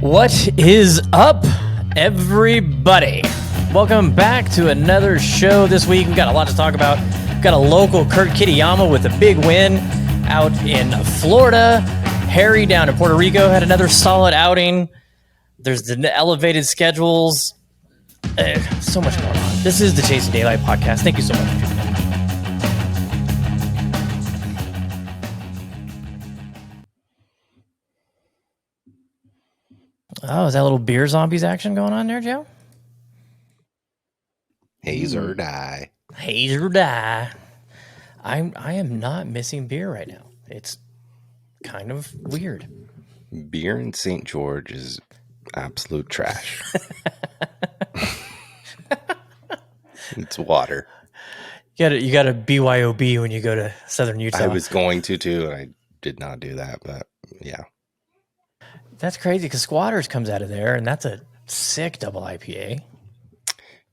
What is up, everybody? Welcome back to another show this week. We've got a lot to talk about. We've got a local Kurt Kitayama with a big win out in Florida. Harry down in Puerto Rico had another solid outing. There's the elevated schedules. So much going on. This is the Chasing Daylight podcast. Thank you so much. Oh, is that a little beer zombies action going on there, Joe? Haze or die. Haze or die. I am not missing beer right now. It's kind of weird. Beer in St. George is absolute trash. It's water. You got a BYOB when you go to Southern Utah. I was going to too, and I did not do that, but yeah. That's crazy because Squatters comes out of there, and that's a sick double IPA.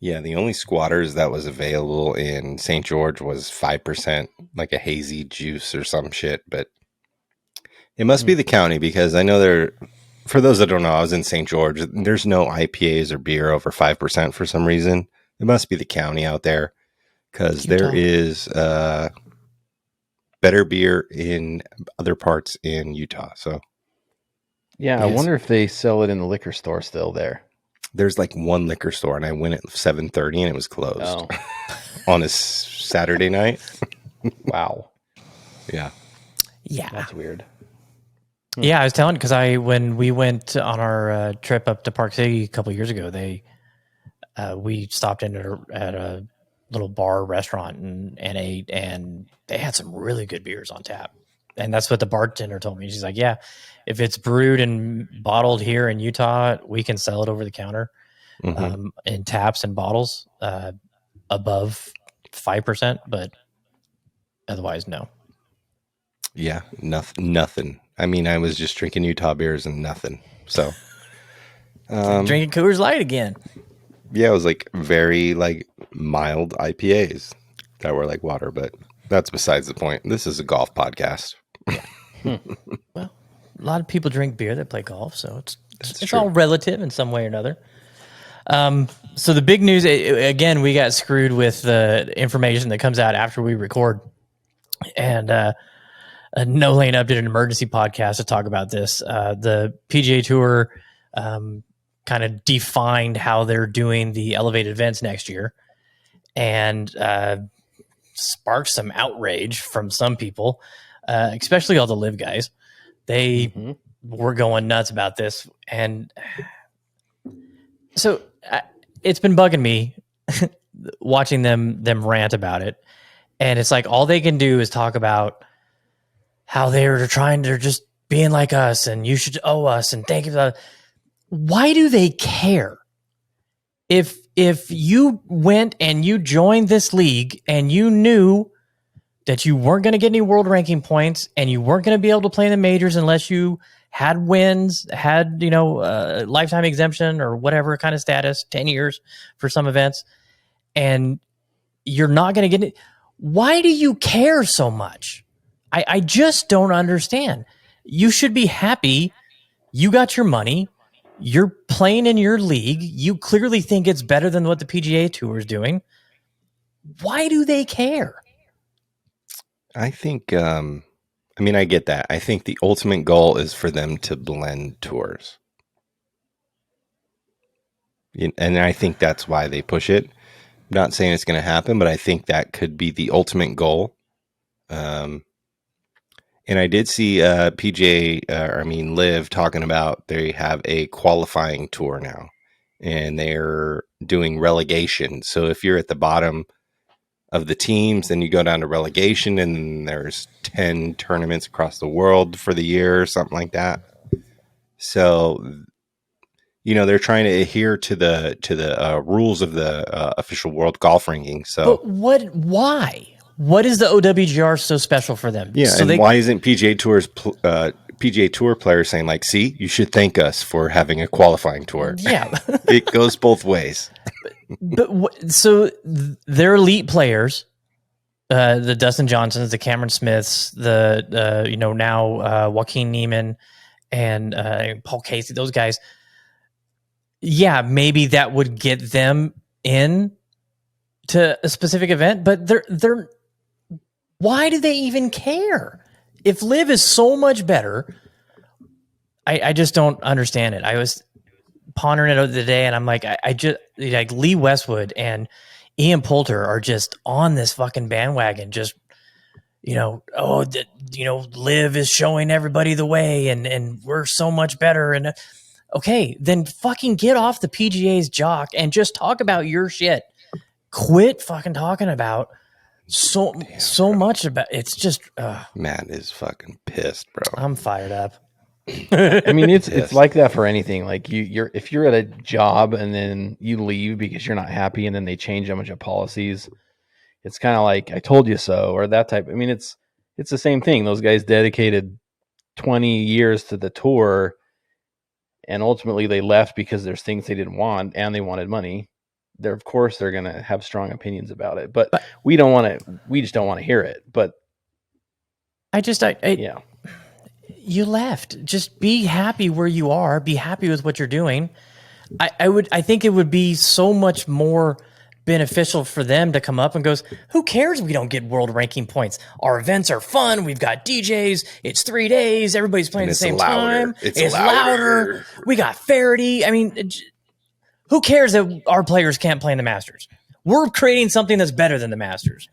Yeah, the only Squatters that was available in St. George was 5%, like a hazy juice or some shit, but it must be the county because I know for those that don't know, I was in St. George. There's no IPAs or beer over 5% for some reason. It must be the county out there because there is better beer in other parts in Utah. So, yeah, I wonder if they sell it in the liquor store still there. There's like one liquor store, and I went at 7:30, and it was closed on a Saturday night. Wow. Yeah. That's weird. Yeah, I was telling because when we went on our trip up to Park City a couple of years ago, we stopped in at a little bar restaurant and ate, and they had some really good beers on tap. And that's what the bartender told me. She's like, yeah, if it's brewed and bottled here in Utah, we can sell it over the counter in taps and bottles above 5%, but otherwise, no. Yeah, nothing. I mean, I was just drinking Utah beers and nothing. So drinking Coors Light again. Yeah, it was like very like mild IPAs that were like water, but that's besides the point. This is a golf podcast. Yeah. Well, a lot of people drink beer that play golf, so it's all relative in some way or another. So the big news, again, we got screwed with the information that comes out after we record, and No Lane Up did an emergency podcast to talk about this. The PGA Tour kind of defined how they're doing the elevated events next year, and sparked some outrage from some people, especially all the LIV guys. They were going nuts about this, and so it's been bugging me watching them rant about it. And it's like all they can do is talk about how they're just being like us, and you should owe us, and thank you for that. Why do they care? If you went and you joined this league and you knew that you weren't going to get any world ranking points and you weren't going to be able to play in the majors unless you had wins, had, lifetime exemption or whatever kind of status, 10 years for some events, and you're not going to get it. Why do you care so much? I just don't understand. You should be happy. You got your money. You're playing in your league. You clearly think it's better than what the PGA Tour is doing. Why do they care? I think, I get that. I think the ultimate goal is for them to blend tours. And I think that's why they push it. I'm not saying it's going to happen, but I think that could be the ultimate goal. And I did see LIV talking about they have a qualifying tour now, and they're doing relegation. So if you're at the bottom of the teams, then you go down to relegation, and there's 10 tournaments across the world for the year or something like that. So, they're trying to adhere to the rules of the official world golf ranking. So, but why? What is the OWGR so special for them? Yeah, so and why isn't PGA Tour players saying like, "See, you should thank us for having a qualifying tour"? Yeah, it goes both ways. So they're elite players, the Dustin Johnsons, the Cameron Smiths, the now Joaquin Neiman, and Paul Casey, those guys, yeah, maybe that would get them in to a specific event, but they're why do they even care? If LIV is so much better, I just don't understand it. I was pondering it the other day, and I'm like, I just like Lee Westwood and Ian Poulter are just on this fucking bandwagon, just LIV is showing everybody the way, and we're so much better. And okay, then fucking get off the PGA's jock and just talk about your shit. Quit fucking talking about so much about it's just Matt is fucking pissed, bro. I'm fired up. I mean, it's like that for anything. Like you're if you're at a job and then you leave because you're not happy, and then they change a bunch of policies. It's kind of like I told you so, or that type. I mean, it's the same thing. Those guys dedicated 20 years to the tour, and ultimately they left because there's things they didn't want, and they wanted money. Of course they're gonna have strong opinions about it, but we don't want to. We just don't want to hear it. But yeah. You left. Just be happy where you are. Be happy with what you're doing. I think it would be so much more beneficial for them to come up and goes, who cares if we don't get world ranking points? Our events are fun. We've got DJs. It's 3 days. Everybody's playing at the same time. It's louder. We got Faraday. I mean, who cares that our players can't play in the Masters? We're creating something that's better than the Masters.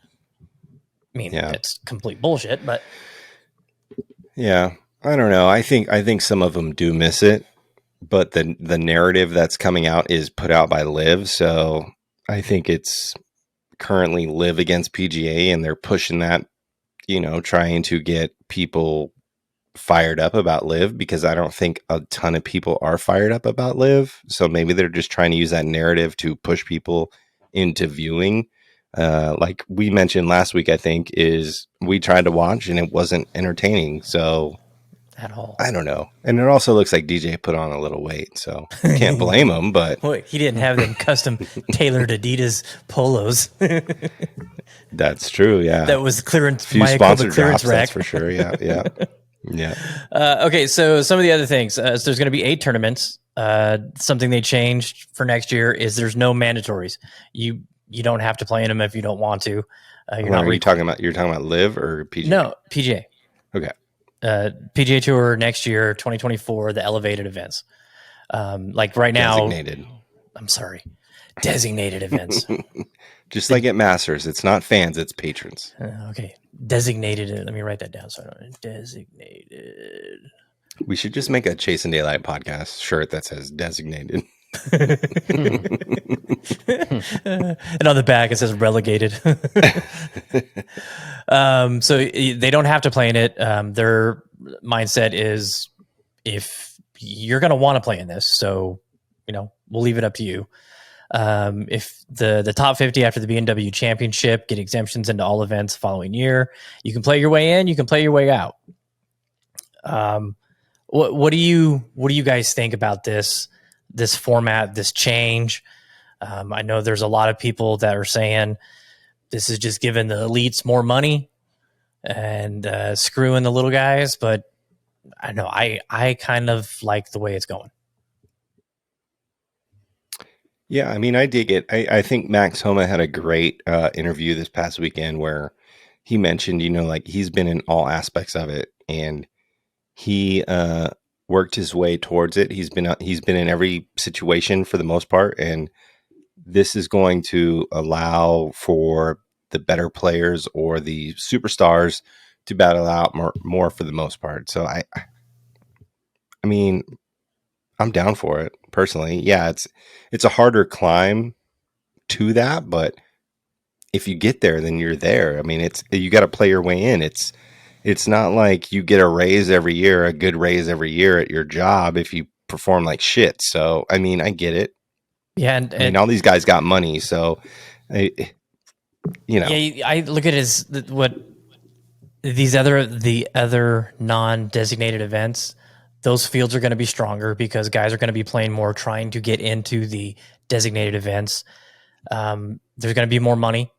I mean, it's complete bullshit, but yeah. I don't know. I think some of them do miss it, but the narrative that's coming out is put out by LIV. So I think it's currently LIV against PGA, and they're pushing that, trying to get people fired up about LIV, because I don't think a ton of people are fired up about LIV. So maybe they're just trying to use that narrative to push people into viewing. Like we mentioned last week, I think, is we tried to watch and it wasn't entertaining. So at all. I don't know. And it also looks like DJ put on a little weight, so can't blame him, but he didn't have them custom tailored Adidas polos. That's true, yeah. That was clearance. Few sponsor drops, that's for sure. Yeah. Okay, so some of the other things. So there's going to be 8 tournaments. Something they changed for next year is there's no mandatories. You don't have to play in them if you don't want to. You're talking about LIV or PGA? No, PGA. Okay. PGA Tour next year, 2024, the elevated events. Like right now, designated events. Just like at Masters, it's not fans, it's patrons. Okay, designated. Let me write that down. So I don't designated. We should just make a Chase and Daylight podcast shirt that says designated. And on the back it says relegated. So they don't have to play in it. Their mindset is if you're going to want to play in this, so we'll leave it up to you. If the top 50 after the B&W Championship get exemptions into all events following year, you can play your way in, you can play your way out. What do you guys think about this format, this change? I know there's a lot of people that are saying this is just giving the elites more money and screwing the little guys, but I know I kind of like the way it's going. Yeah, I mean, I dig it. I think Max Homa had a great interview this past weekend where he mentioned, like he's been in all aspects of it, and he worked his way towards it. He's been in every situation for the most part, and this is going to allow for the better players or the superstars to battle out more for the most part. So I mean, I'm down for it personally. Yeah, it's a harder climb to that, but if you get there, then you're there. I mean, you got to play your way in. It's not like you get a good raise every year at your job if you perform like shit. So, I mean, I get it. Yeah. And all these guys got money. So, Yeah, I look at it as what the other non-designated events, those fields are going to be stronger because guys are going to be playing more, trying to get into the designated events. There's going to be more money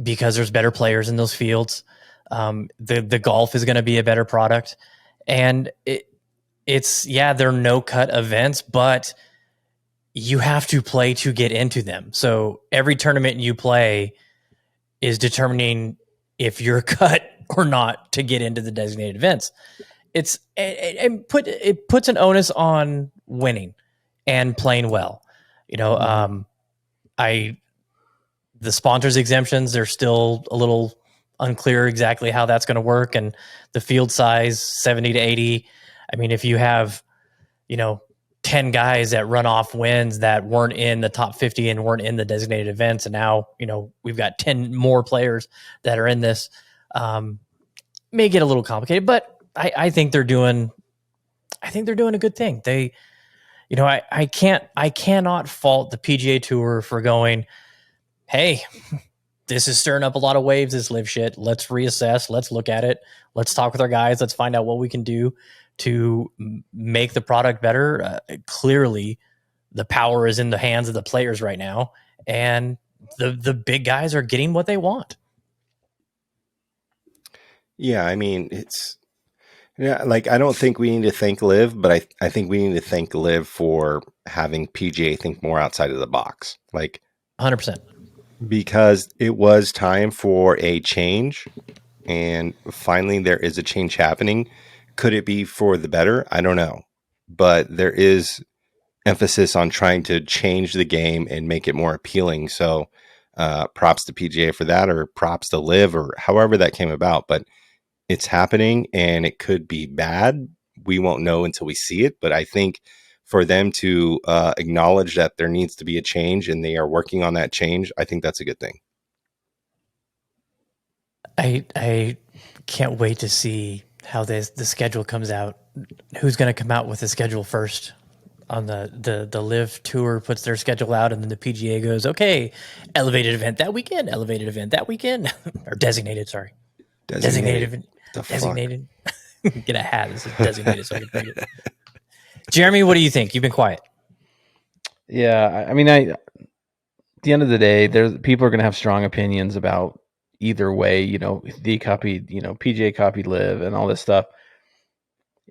because there's better players in those fields. The golf is going to be a better product, and they're no cut events, but you have to play to get into them. So every tournament you play is determining if you're cut or not to get into the designated events. It puts an onus on winning and playing well. The sponsors exemptions, they're still a little unclear exactly how that's going to work, and the field size 70 to 80. I mean, if you have 10 guys that run off wins that weren't in the top 50 and weren't in the designated events, and now we've got 10 more players that are in this, may get a little complicated, but I think they're doing a good thing. They, I cannot fault the PGA Tour for going, hey, this is stirring up a lot of waves, this LIV shit. Let's reassess. Let's look at it. Let's talk with our guys. Let's find out what we can do to make the product better. Clearly, the power is in the hands of the players right now, and the big guys are getting what they want. Yeah, I mean, I don't think we need to thank LIV, but I think we need to thank LIV for having PGA think more outside of the box. 100%. Because it was time for a change, and finally there is a change happening. Could it be for the better? I don't know. But there is emphasis on trying to change the game and make it more appealing. So props to PGA for that, or props to LIV, or however that came about. But it's happening, and it could be bad. We won't know until we see it. But I think for them to acknowledge that there needs to be a change and they are working on that change, I think that's a good thing. I can't wait to see how the schedule comes out. Who's going to come out with the schedule first? On the LIV Tour puts their schedule out, and then the PGA goes, okay, elevated event that weekend, elevated event that weekend, or designated, sorry. Designated. Get a hat. This is designated so I can read it. Jeremy, what do you think? You've been quiet. Yeah, I mean, at the end of the day, people are going to have strong opinions about either way. The copied, PGA copied LIV and all this stuff.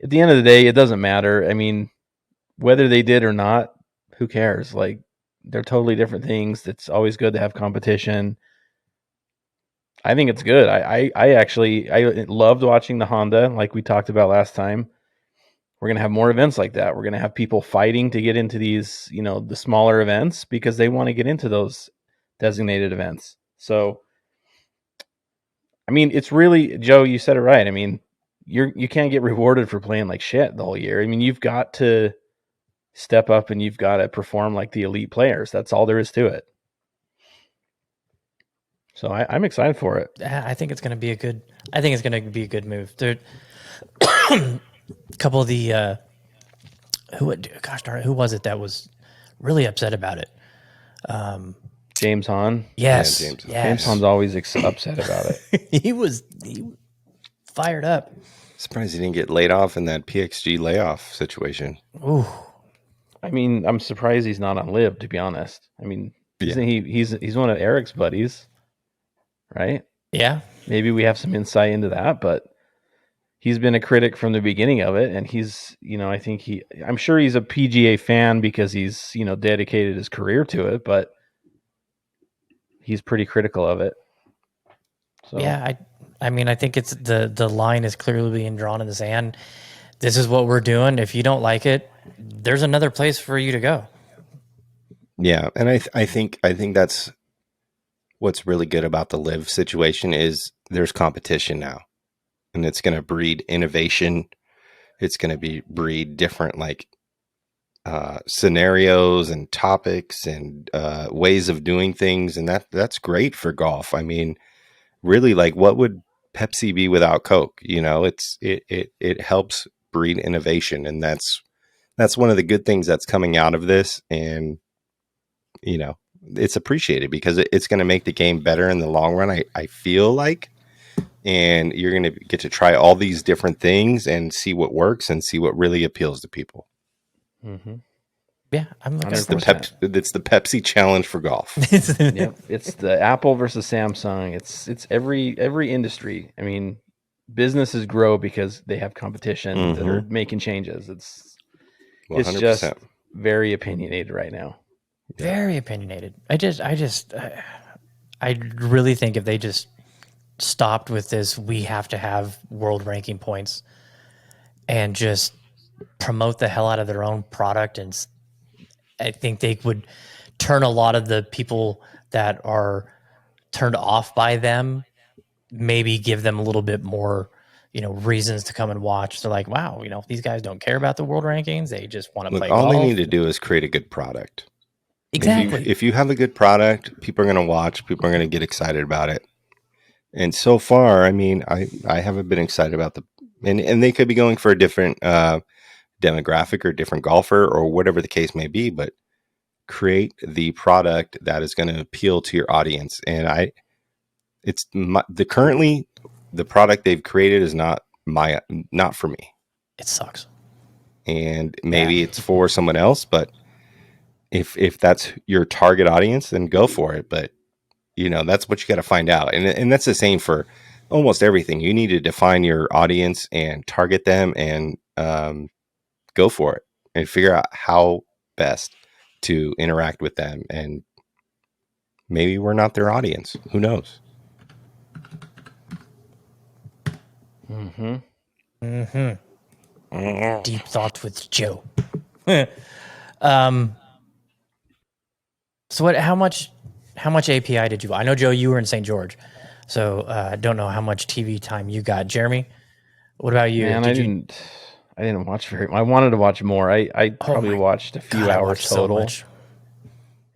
At the end of the day, it doesn't matter. I mean, whether they did or not, who cares? They're totally different things. It's always good to have competition. I think it's good. I loved watching the Honda, like we talked about last time. We're going to have more events like that. We're going to have people fighting to get into these, the smaller events because they want to get into those designated events. So, I mean, it's really, Joe, you said it right. I mean, you can't get rewarded for playing like shit the whole year. I mean, you've got to step up and you've got to perform like the elite players. That's all there is to it. So I'm excited for it. I think it's going to be a good move. There, a couple of the who was it that was really upset about it? James Hahn. Yes, yeah, James Hahn's always upset about it. he was fired up. Surprised he didn't get laid off in that PXG layoff situation. Ooh. I mean, I'm surprised he's not on LIV, to be honest. I mean, he's one of Eric's buddies, right? Yeah. Maybe we have some insight into that, but he's been a critic from the beginning of it, and he's, I'm sure he's a PGA fan because he's, dedicated his career to it, but he's pretty critical of it. So yeah, I mean, I think it's the line is clearly being drawn in the sand. This is what we're doing. If you don't like it, there's another place for you to go. Yeah, and I think that's what's really good about the LIV situation is there's competition now, and it's going to breed innovation. It's going to breed different scenarios and topics and ways of doing things, and that's great for golf. I mean, really, what would Pepsi be without Coke? It helps breed innovation, and that's one of the good things that's coming out of this, and it's appreciated because it's going to make the game better in the long run. I feel like, and you're going to get to try all these different things and see what works and see what really appeals to people. Mm-hmm. Yeah, I'm looking it's the Pepsi challenge for golf. Yep, it's the Apple versus Samsung. It's every industry. I mean, businesses grow because they have competition that are making changes. It's 100%. Just very opinionated right now. Very opinionated. I really think if they just stopped with this, we have to have world ranking points and just promote the hell out of their own product. And I think they would turn a lot of the people that are turned off by them, maybe give them a little bit more, reasons to come and watch. They're like, wow, these guys don't care about the world rankings. They just want to play golf. All they need to do is create a good product. Exactly. If you have a good product, people are going to watch, people are going to get excited about it. And so far, I mean, I haven't been excited about and they could be going for a different demographic or different golfer or whatever the case may be, but create the product that is going to appeal to your audience. And currently the product they've created is not for me. It sucks. And maybe it's for someone else, but if that's your target audience, then go for it. But that's what you got to find out. And that's the same for almost everything. You need to define your audience and target them and go for it and figure out how best to interact with them. And maybe we're not their audience. Who knows? Deep thoughts with Joe. So how much API did you? I know, Joe, you were in St. George, so I don't know how much TV time you got. Jeremy, what about you? Man, I didn't watch very. I wanted to watch more. I probably watched a few hours total. So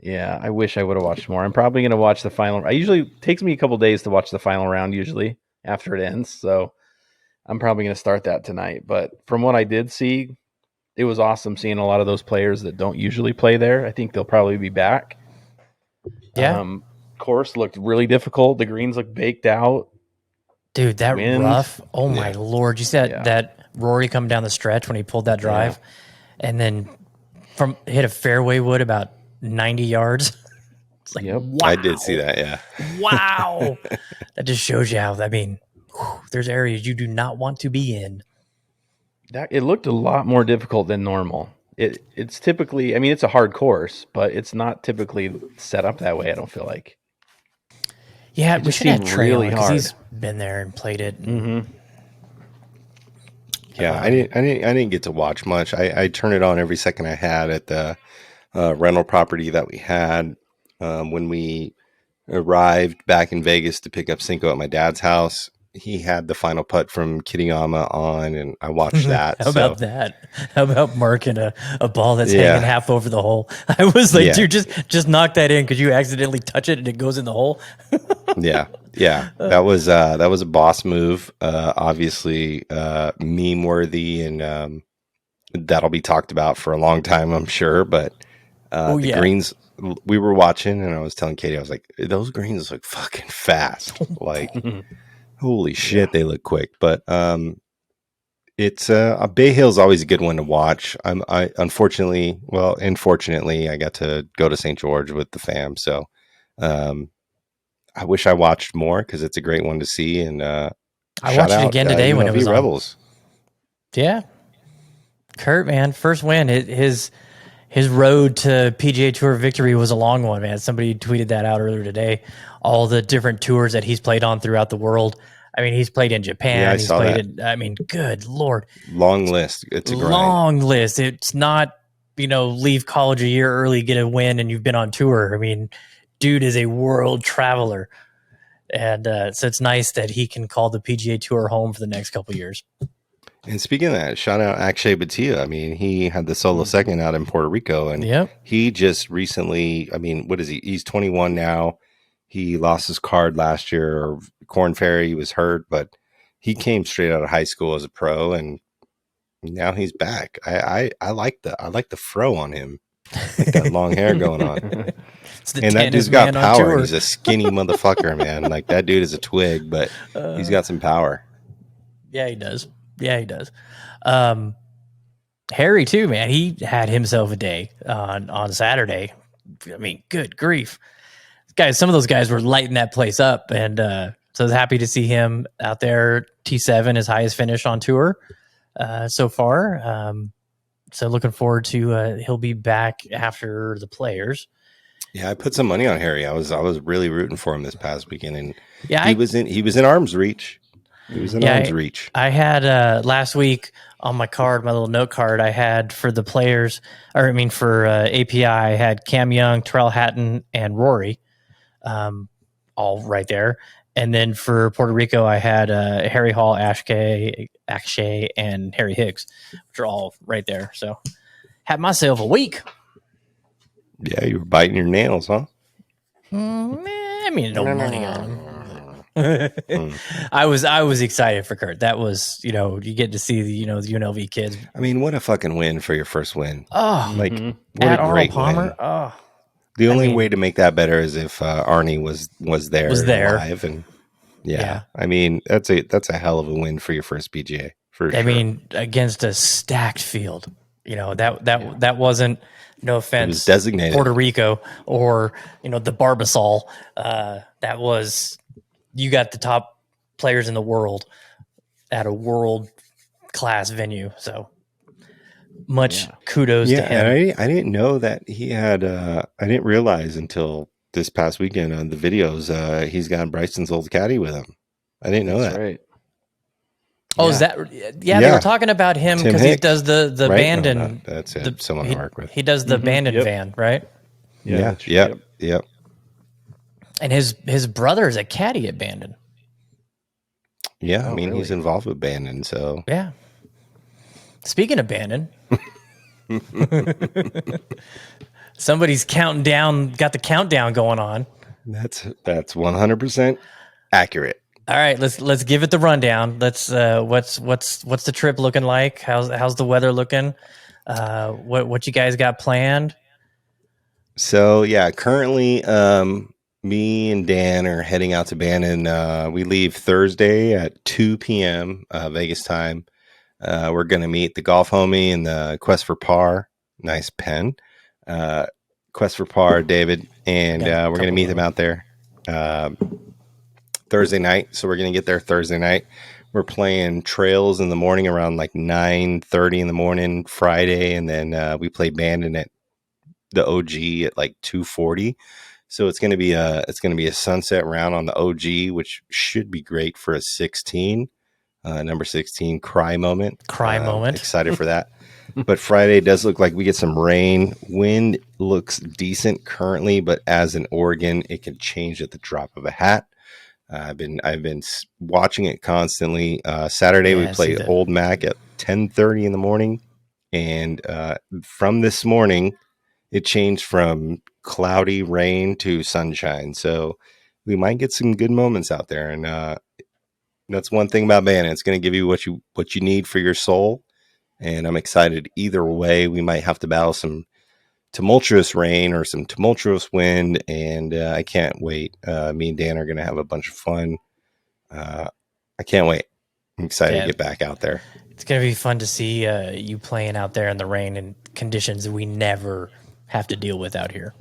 yeah, I wish I would have watched more. I'm probably going to watch the final. It takes me a couple days to watch the final round usually after it ends, so I'm probably going to start that tonight. But from what I did see, it was awesome seeing a lot of those players that don't usually play there. I think they'll probably be back. Yeah. Course looked really difficult. The greens looked baked out. Dude, that rough. Oh my Lord. You see that Rory come down the stretch when he pulled that drive and then hit a fairway wood about 90 yards. It's like, wow. I did see that. Yeah. Wow. That just shows you how, there's areas you do not want to be in. It looked a lot more difficult than normal. It's typically, it's a hard course, but it's not typically set up that way. I don't feel like. Yeah, we should have Trey really hard. He's been there and played it. Mm-hmm. Yeah, I didn't get to watch much. I turned it on every second I had at the rental property that we had when we arrived back in Vegas to pick up Cinco at my dad's house. He had the final putt from Kitayama on, and I watched that. How about that? How about marking a ball that's hanging half over the hole? I was like, dude, just knock that in because you accidentally touch it and it goes in the hole. Yeah. That was a boss move. Obviously, meme worthy, and that'll be talked about for a long time, I'm sure. But greens, we were watching, and I was telling Katie, I was like, those greens look fucking fast, like. Holy shit, they look quick. But it's Bay Hill's always a good one to watch. Unfortunately, I got to go to St. George with the fam, so I wish I watched more because it's a great one to see. And I watched it again today UNLV when it was Rebels. Yeah, Kurt, man, first win. His road to PGA Tour victory was a long one, man. Somebody tweeted that out earlier today. All the different tours that he's played on throughout the world. He's played in Japan. Yeah, he's played in, good Lord. Long list. It's a grind. Long list. It's not, leave college a year early, get a win, and you've been on tour. Dude is a world traveler. And so it's nice that he can call the PGA Tour home for the next couple of years. And speaking of that, shout out Akshay Bhatia. He had the solo second out in Puerto Rico. And he just recently, what is he? He's 21 now. He lost his card last year, or Corn Ferry. He was hurt, but he came straight out of high school as a pro, and now he's back. I like the fro on him, like that long hair going on. And that dude's got power. He's a skinny motherfucker, man. Like that dude is a twig, but he's got some power. Yeah, he does. Harry too, man. He had himself a day on Saturday. Good grief. Guys, some of those guys were lighting that place up, and So I was happy to see him out there. T7, his highest finish on tour so far. So looking forward to he'll be back after the Players. Yeah, I put some money on Harry. I was really rooting for him this past weekend, and Yeah, he was in arm's reach. He was in arm's reach. I had last week on my card, my little note card, I had for the Players, for API, I had Cam Young, Terrell Hatton, and Rory, all right there. And then for Puerto Rico, I had Harry Hall, Akshay, and Harry Higgs, which are all right there. So had myself a week. Yeah, you were biting your nails, huh? No money on them. I was excited for Kurt. That was, you get to see the UNLV kids. I mean, what a fucking win for your first win. Oh, like what at a great Arnold Palmer. win. Oh, the only way to make that better is if Arnie was there live, and yeah. I mean, that's a hell of a win for your first PGA for sure. I mean, against a stacked field. That wasn't, no offense, it was designated Puerto Rico or the Barbasol. That was, you got the top players in the world at a world class venue. So much kudos to him. And I didn't know that he had. I didn't realize until this past weekend on the videos. He's got Bryson's old caddy with him. I didn't know that. Right. Oh, is that? Yeah, they were talking about him because he does the right? Bandon. No, that's it. Someone I work with. He does the Bandon van, right? Yeah. Yep. And his brother is a caddy at Bandon. Yeah, I mean he's involved with Bandon, so yeah. Speaking of Bandon, somebody's counting down. Got the countdown going on. That's 100% accurate. All right, let's give it the rundown. Let's what's the trip looking like? How's the weather looking? What you guys got planned? So yeah, currently me and Dan are heading out to Bandon. We leave Thursday at 2 p.m. Vegas time. We're gonna meet the golf homie and the Quest for Par. Nice pen. Quest for Par, David, and we're gonna meet them out there. Thursday night, so we're gonna get there Thursday night. We're playing trails in the morning around like 9:30 in the morning Friday, and then we play Bandon at the OG at like 2:40. So it's gonna be a sunset round on the OG, which should be great for a 16, number 16 cry moment. Excited for that. But Friday does look like we get some rain. Wind looks decent currently, but as in Oregon, it can change at the drop of a hat. I've been watching it constantly. Saturday we play Old Mac at 10:30 in the morning, and from this morning it changed from cloudy rain to sunshine. So we might get some good moments out there, and that's one thing about Bandon. It's going to give you what you need for your soul, and I'm excited either way. We might have to battle some tumultuous rain or some tumultuous wind, and I can't wait. Me and Dan are going to have a bunch of fun. I can't wait. I'm excited to get back out there. It's going to be fun to see you playing out there in the rain and conditions that we never have to deal with out here.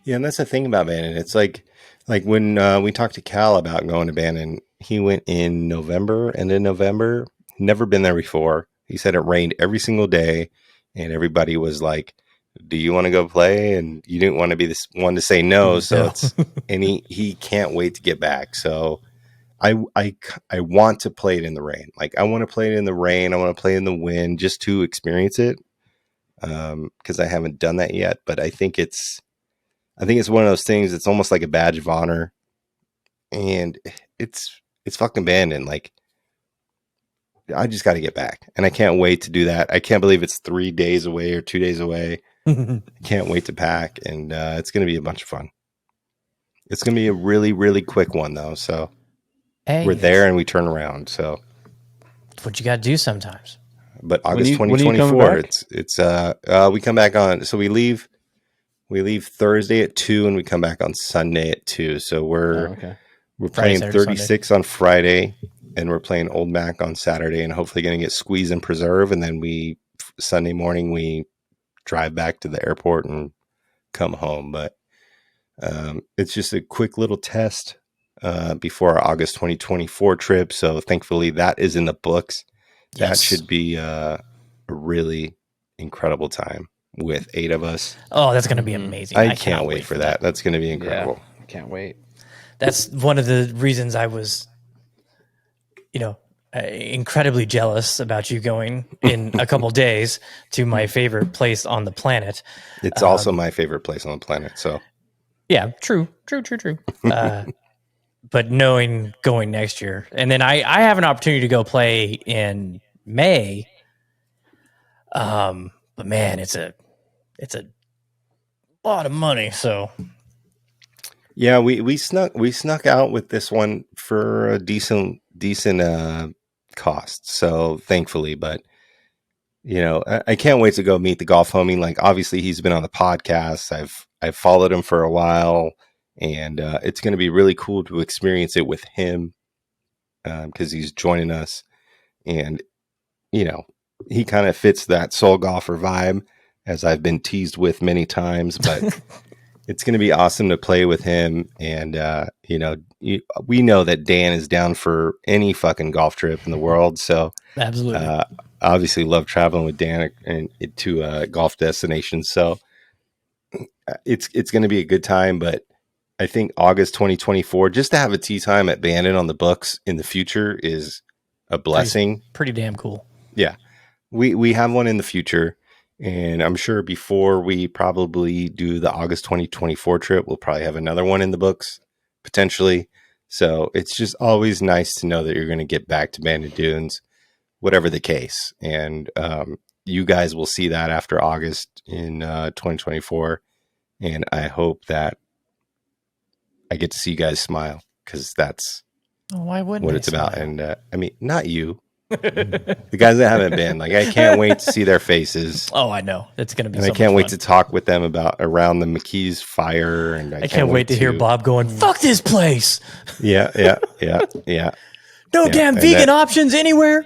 Yeah, and that's the thing about Bandon. It's like when we talked to Cal about going to Bandon, he went in November, and in November, never been there before. He said it rained every single day, and everybody was like, do you want to go play? And you didn't want to be this one to say no. So and he can't wait to get back. So I want to play it in the rain. Like I want to play it in the rain. I want to play in the wind just to experience it. Cause I haven't done that yet, but I think it's one of those things. It's almost like a badge of honor, and it's fucking Bandon. Like I just got to get back, and I can't wait to do that. I can't believe it's 3 days away or 2 days away. Can't wait to pack, and it's going to be a bunch of fun. It's going to be a really, really quick one, though. So we're there and we turn around. So it's what you got to do sometimes. But August 2024, it's we come back on. So we leave Thursday at 2, and we come back on Sunday at 2. So we're playing 36 on Friday, and we're playing Old Mac on Saturday, and hopefully going to get Squeeze and Preserve, and then Sunday morning we drive back to the airport and come home. But it's just a quick little test before our August 2024 trip. So thankfully that is in the books. That Yes. should be a really incredible time with 8 of us. Oh, that's going to be amazing. I can't cannot wait for that. That's going to be incredible. Yeah, can't wait. That's one of the reasons I was, incredibly jealous about you going in a couple days to my favorite place on the planet. It's also my favorite place on the planet. So yeah, true. But knowing going next year, and then I have an opportunity to go play in May. But man, it's a lot of money. So yeah, we snuck out with this one for a decent cost. So thankfully, but I can't wait to go meet the golf homie. Like obviously he's been on the podcast. I've followed him for a while, and it's going to be really cool to experience it with him because he's joining us, and he kind of fits that soul golfer vibe, as I've been teased with many times, but it's going to be awesome to play with him. And, we know that Dan is down for any fucking golf trip in the world. So absolutely, obviously love traveling with Dan and to golf destinations. So it's going to be a good time, but I think August 2024, just to have a tee time at Bandon on the books in the future is a blessing. Pretty damn cool. Yeah. We have one in the future, and I'm sure before we probably do the August 2024 trip, we'll probably have another one in the books potentially. So it's just always nice to know that you're going to get back to Bandon Dunes, whatever the case. And you guys will see that after August in 2024. And I hope that I get to see you guys smile, because that's why wouldn't what I it's about. smile? And I mean, not you. The guys that haven't been, like, I can't wait to see their faces. Oh, I know. It's going to be And so I can't much wait fun. to talk with them about around the McKee's fire. And I can't wait to hear Bob going, fuck this place. Yeah. No Yeah, damn and vegan options anywhere.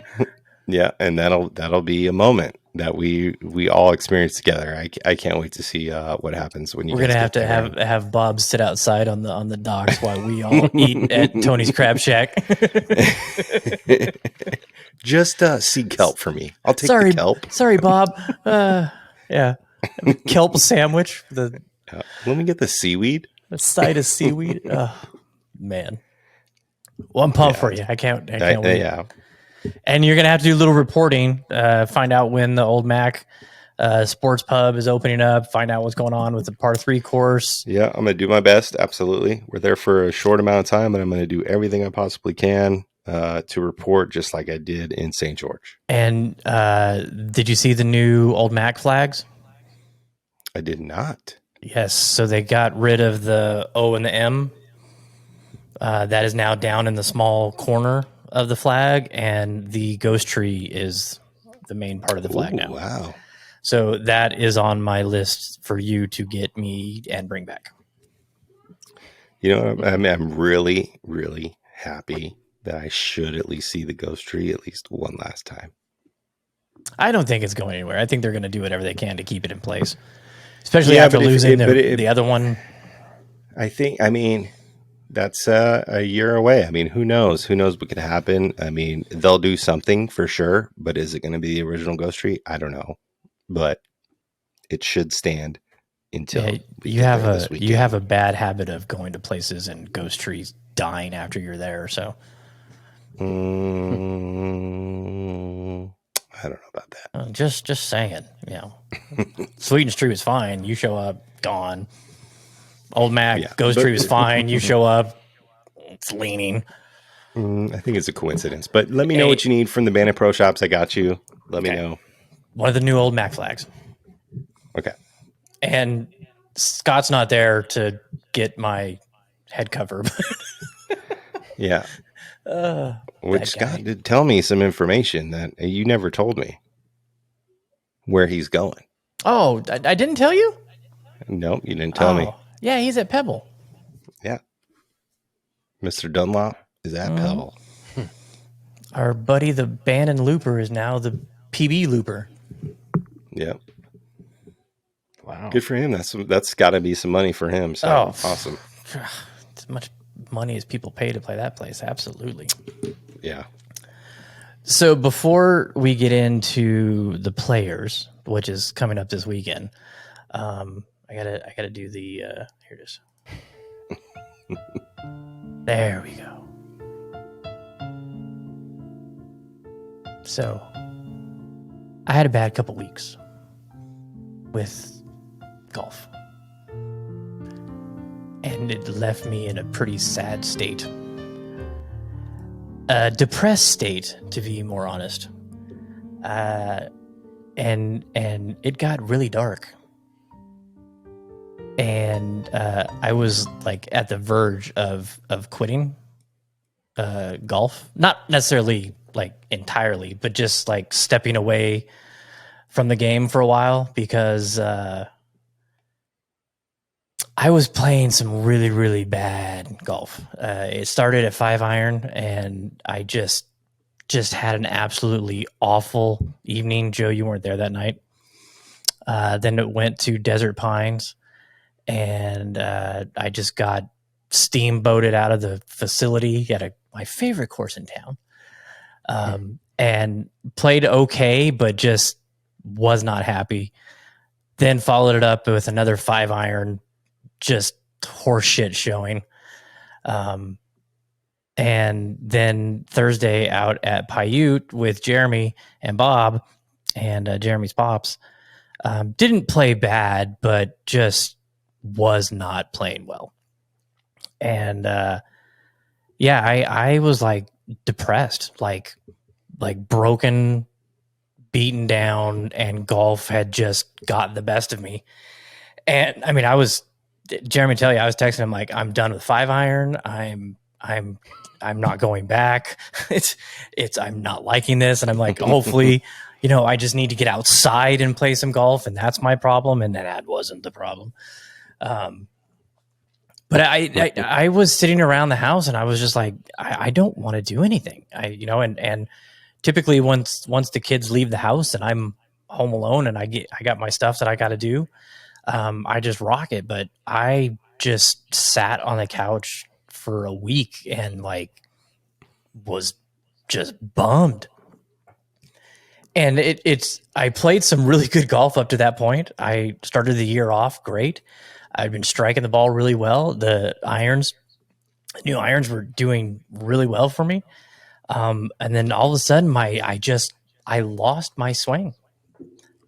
Yeah. And that'll be a moment that we all experience together. I can't wait to see what happens when you We're guys going to have to have Bob sit outside on the docks while we all eat at Tony's Crab Shack. Just seed kelp for me. I'll take the kelp. Sorry, Bob. Yeah. Kelp sandwich. The Let me get the seaweed. side of seaweed. Oh, man. Well, I'm pumped for you. I can't wait. Yeah. And you're going to have to do a little reporting, find out when the Old Mac sports pub is opening up, find out what's going on with the par 3 course. Yeah, I'm going to do my best. Absolutely. We're there for a short amount of time, but I'm going to do everything I possibly can to report, just like I did in St. George. And did you see the new Old Mac flags? I did not. Yes. So they got rid of the O and the M. That is now down in the small corner of the flag, and the ghost tree is the main part of the flag now. Wow. So that is on my list for you to get me and bring back. I'm really, really happy that I should at least see the ghost tree at least one last time. I don't think it's going anywhere. I think they're going to do whatever they can to keep it in place, especially after losing the other one. I mean, that's a year away. I mean, who knows? Who knows what could happen? I mean, they'll do something for sure, but is it going to be the original ghost tree? I don't know, but it should stand until you have a bad habit of going to places and ghost trees dying after you're there. So I don't know about that. Just saying, Sweetens tree was fine. You show up, gone. Old Mac ghost tree was fine. You show up, it's leaning. I think it's a coincidence, but let me know what you need from the Bandon Pro Shops. I got you. Let me know. One of the new Old Mac flags. Okay. And Scott's not there to get my head cover. Yeah. Which Scott did tell me some information that you never told me where he's going. Oh, I didn't tell you? No, you didn't tell me. Yeah, he's at Pebble. Yeah. Mr. Dunlop is at Pebble. Our buddy, the Bandon Looper, is now the PB Looper. Yep. Wow. Good for him. That's got to be some money for him. So awesome. It's much money as people pay to play that place. Absolutely. Yeah. So before we get into the players, which is coming up this weekend, I gotta do the here it is. There we go. So I had a bad couple weeks with golf, and it left me in a pretty sad state. A depressed state, to be more honest. And it got really dark. And I was like at the verge of quitting golf. Not necessarily like entirely, but just like stepping away from the game for a while, because I was playing some really, really bad golf. It started at 5-iron, and I just had an absolutely awful evening. Joe, you weren't there that night. Then it went to Desert Pines, and I just got steamboated out of the facility at my favorite course in town, and played okay, but just was not happy. Then followed it up with another 5-iron, just horseshit showing. And then Thursday out at Paiute with Jeremy and Bob and Jeremy's pops. Didn't play bad, but just was not playing well. And I was like depressed, like broken, beaten down, and golf had just gotten the best of me. And I mean, Jeremy tell you, I was texting him like, I'm done with 5-iron. I'm not going back. I'm not liking this. And I'm like, hopefully, I just need to get outside and play some golf, and that's my problem. And that wasn't the problem. But I was sitting around the house, and I was just like, I don't want to do anything. And typically once the kids leave the house and I'm home alone and I got my stuff that I got to do, I just rock it. But I just sat on the couch for a week and like was just bummed. And I played some really good golf up to that point. I started the year off great. I'd been striking the ball really well. The new irons were doing really well for me. And then all of a sudden I lost my swing.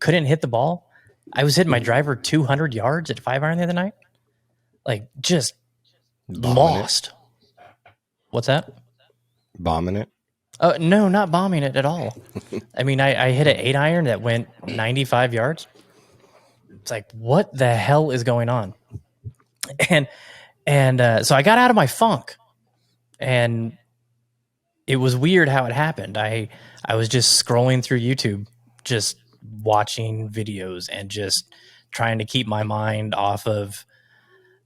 Couldn't hit the ball. I was hitting my driver 200 yards at 5-iron the other night. Like, just lost. What's that? Bombing it? No, not bombing it at all. I mean, I hit an 8-iron that went 95 yards. It's like, what the hell is going on? And so I got out of my funk, and it was weird how it happened. I was just scrolling through YouTube, just watching videos and just trying to keep my mind off of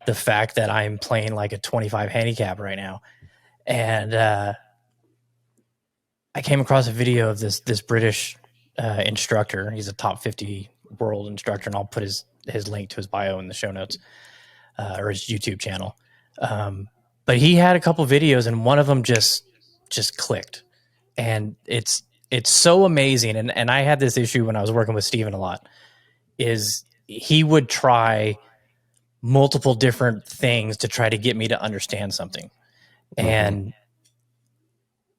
the fact that I'm playing like a 25 handicap right now. And I came across a video of this British instructor. He's a top 50 world instructor, and I'll put his link to his bio in the show notes, or his YouTube channel. But he had a couple videos, and one of them just clicked. And it's so amazing. And I had this issue when I was working with Steven a lot, is he would try multiple different things to try to get me to understand something. And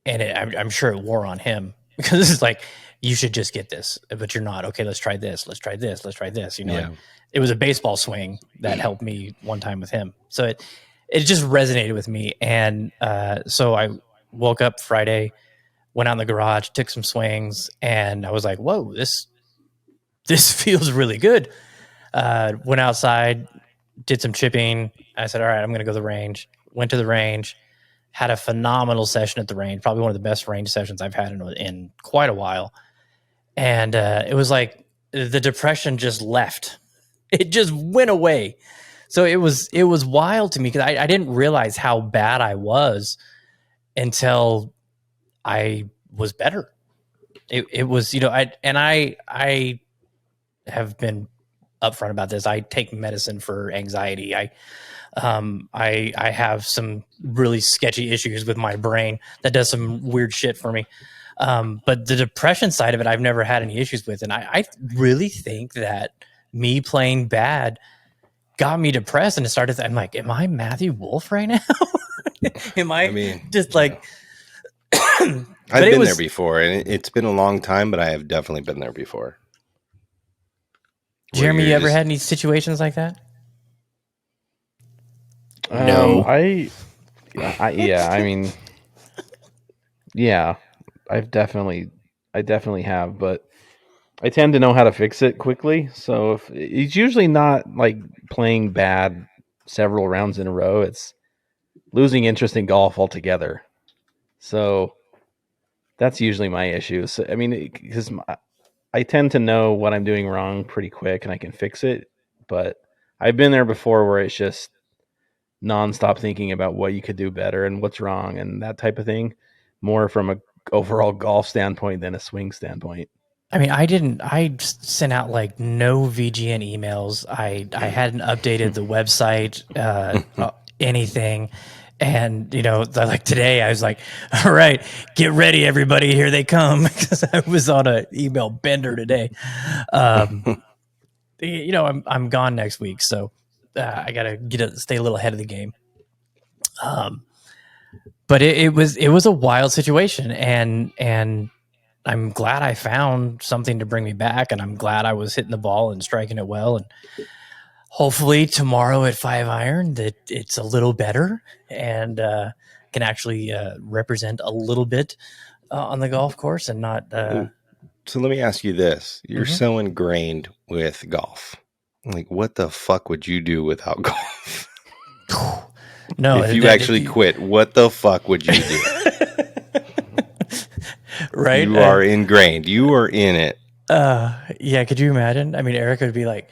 I'm sure it wore on him, because it's like, you should just get this, but you're not. Okay, let's try this. Let's try this. Let's try this. Yeah. It was a baseball swing that helped me one time with him. So it just resonated with me. And so I woke up Friday, went out in the garage, took some swings, and I was like, whoa, this feels really good. Went outside, did some chipping. I said, all right, I'm going to go to the range. Went to the range, had a phenomenal session at the range, probably one of the best range sessions I've had in quite a while. And it was like the depression just left. It just went away. So it was wild to me, because I didn't realize how bad I was until I was better. It was, I have been upfront about this. I take medicine for anxiety. I have some really sketchy issues with my brain that does some weird shit for me. But the depression side of it, I've never had any issues with. And I really think that me playing bad got me depressed, and it started. I'm like, am I Matthew Wolf right now? Am I just like, I've been there before, and it's been a long time, but I have definitely been there before. Jeremy, you ever had any situations like that? No. I mean, yeah, I definitely have, but I tend to know how to fix it quickly. So if it's usually not like playing bad several rounds in a row, it's losing interest in golf altogether. So that's usually my issue. So, I mean, because I tend to know what I'm doing wrong pretty quick and I can fix it. But I've been there before where it's just nonstop thinking about what you could do better and what's wrong and that type of thing, more from a overall golf standpoint than a swing standpoint. I mean, I sent out like no VGN emails. I hadn't updated the website, anything. And, like today I was like, all right, get ready, everybody. Here they come. Because I was on an email bender today. I'm gone next week. So I got to stay a little ahead of the game. But it was a wild situation. And I'm glad I found something to bring me back, and I'm glad I was hitting the ball and striking it well. And hopefully tomorrow at 5 iron that it's a little better and can actually represent a little bit on the golf course and not. So let me ask you this. You're so ingrained with golf. Like, what the fuck would you do without golf? No, if you actually quit, what the fuck would you do? Right? You are ingrained. You are in it. Yeah, could you imagine? I mean, Erica would be like,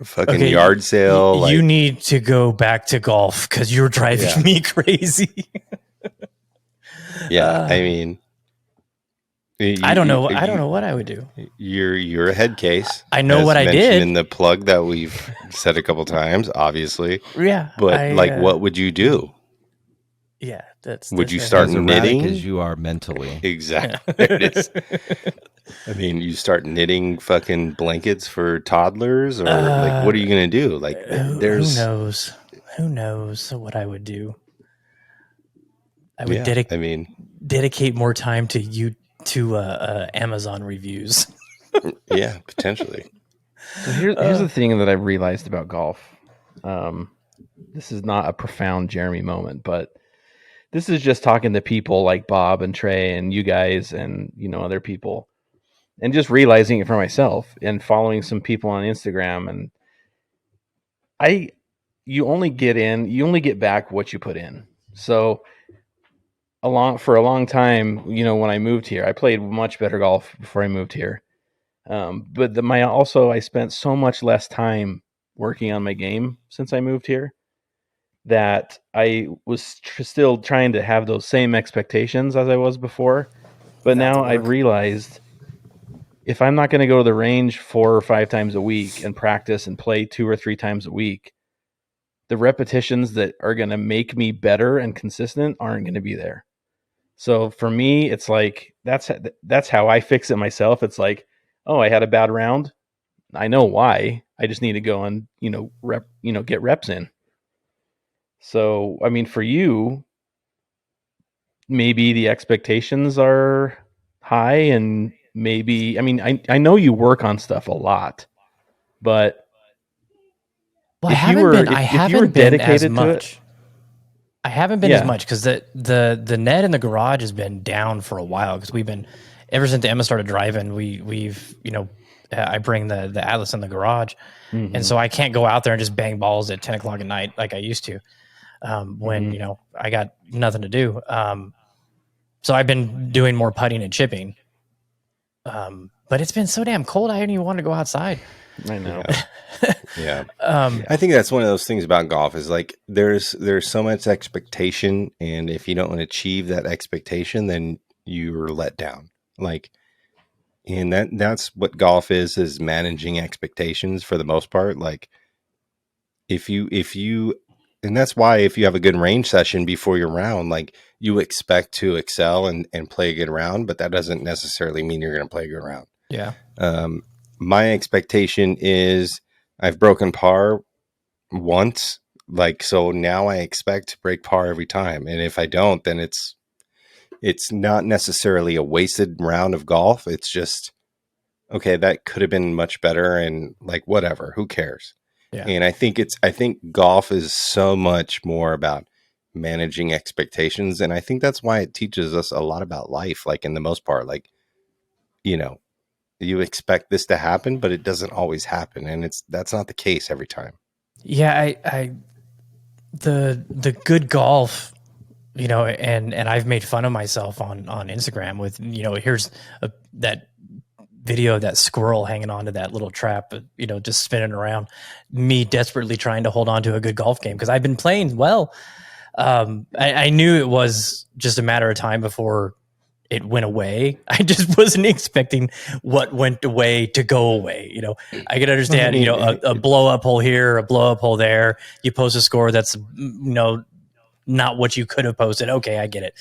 fucking yard sale. You need to go back to golf because you're driving me crazy. Yeah, I mean, I don't know. I don't know what I would do. You're a head case. I know what I did in the plug that we've said a couple times, obviously. Yeah, but what would you do? Yeah, would you start knitting? As you are mentally. Exactly. There it is. I mean, you start knitting fucking blankets for toddlers, or what are you going to do? Like, there's who knows what I would do. I would dedicate more time to Amazon reviews. Yeah, potentially. So here's the thing that I've realized about golf. This is not a profound Jeremy moment, but this is just talking to people like Bob and Trey and you guys and other people, and just realizing it for myself and following some people on Instagram. And you only get back what you put in. So for a long time, when I moved here, I played much better golf before I moved here. But I spent so much less time working on my game since I moved here that I was still trying to have those same expectations as I was before. But now I've realized if I'm not going to go to the range 4 or 5 times a week and practice and play 2 or 3 times a week, the repetitions that are going to make me better and consistent aren't going to be there. So for me, it's like, that's how I fix it myself. It's like, oh, I had a bad round. I know why. I just need to go and, get reps in. So, I mean, for you, maybe the expectations are high, and maybe, I mean, I know you work on stuff a lot, but I haven't been as much. I haven't been as much because the net in the garage has been down for a while because we've been, ever since Emma started driving, we've I bring the Atlas in the garage, and so I can't go out there and just bang balls at 10 o'clock at night like I used to. When I got nothing to do. So I've been doing more putting and chipping. But it's been so damn cold. I didn't even want to go outside. I know. Yeah. I think that's one of those things about golf is like there's so much expectation, and if you don't achieve that expectation, then you're let down. Like And that's what golf is managing expectations for the most part. Like if you and that's why if you have a good range session before your round, like you expect to excel and play a good round, but that doesn't necessarily mean you're going to play a good round. Yeah. My expectation is I've broken par once, like, so now I expect to break par every time. And if I don't, then it's not necessarily a wasted round of golf. It's just, okay, that could have been much better, and like, whatever, who cares? Yeah. And I think golf is so much more about managing expectations. And I think that's why it teaches us a lot about life. Like in the most part, like, you know, you expect this to happen, but it doesn't always happen. And that's not the case every time. Yeah. The good golf, you know, and I've made fun of myself on Instagram with, you know, here's that video of that squirrel hanging onto that little trap, you know, just spinning around, me desperately trying to hold on to a good golf game because I've been playing well. I knew it was just a matter of time before it went away. I just wasn't expecting what went away to go away. You know, I could understand, you know, a blow up hole here, a blow up hole there. You post a score that's, you know, not what you could have posted. Okay, I get it.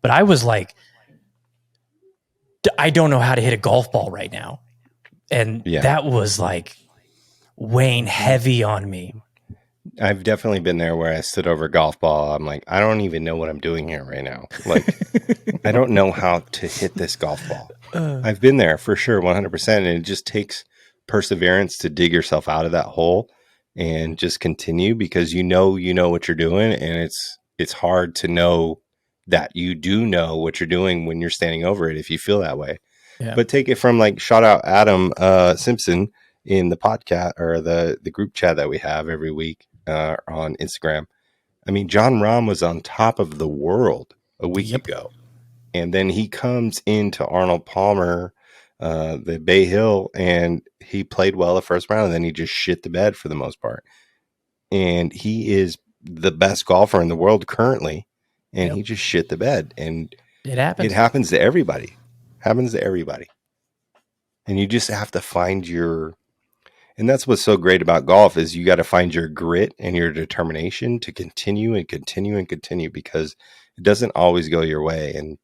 But I was like, I don't know how to hit a golf ball right now. And that was like weighing heavy on me. I've definitely been there where I stood over a golf ball. I'm like, I don't even know what I'm doing here right now. Like, I don't know how to hit this golf ball. I've been there for sure, 100%. And it just takes perseverance to dig yourself out of that hole and just continue, because you know what you're doing. And it's hard to know that you do know what you're doing when you're standing over it, if you feel that way. Yeah. But take it from, like, shout out Adam Simpson in the podcast or the group chat that we have every week on Instagram. I mean, John Rahm was on top of the world a week ago. And then he comes into Arnold Palmer, the Bay Hill, and he played well the first round, and then he just shit the bed for the most part. And he is the best golfer in the world currently. And he just shit the bed. And it happens. It happens to everybody. Happens to everybody. And you just have to find and that's what's so great about golf, is you got to find your grit and your determination to continue and continue and continue, because it doesn't always go your way. And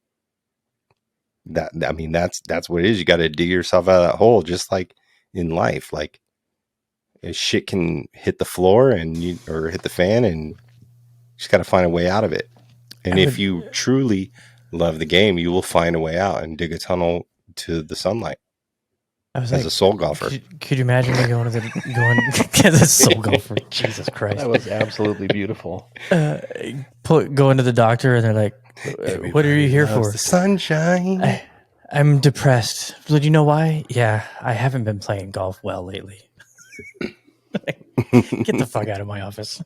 that's what it is. You got to dig yourself out of that hole, just like in life. Like, shit can hit the floor or hit the fan, and you just got to find a way out of it. And if you truly love the game, you will find a way out and dig a tunnel to the sunlight. As a soul golfer. Could you imagine me going as a soul golfer? Jesus Christ. That was absolutely beautiful. Going to the doctor and they're like, what are you here for? The sunshine. I'm depressed. Did you know why? Yeah, I haven't been playing golf well lately. Get the fuck out of my office.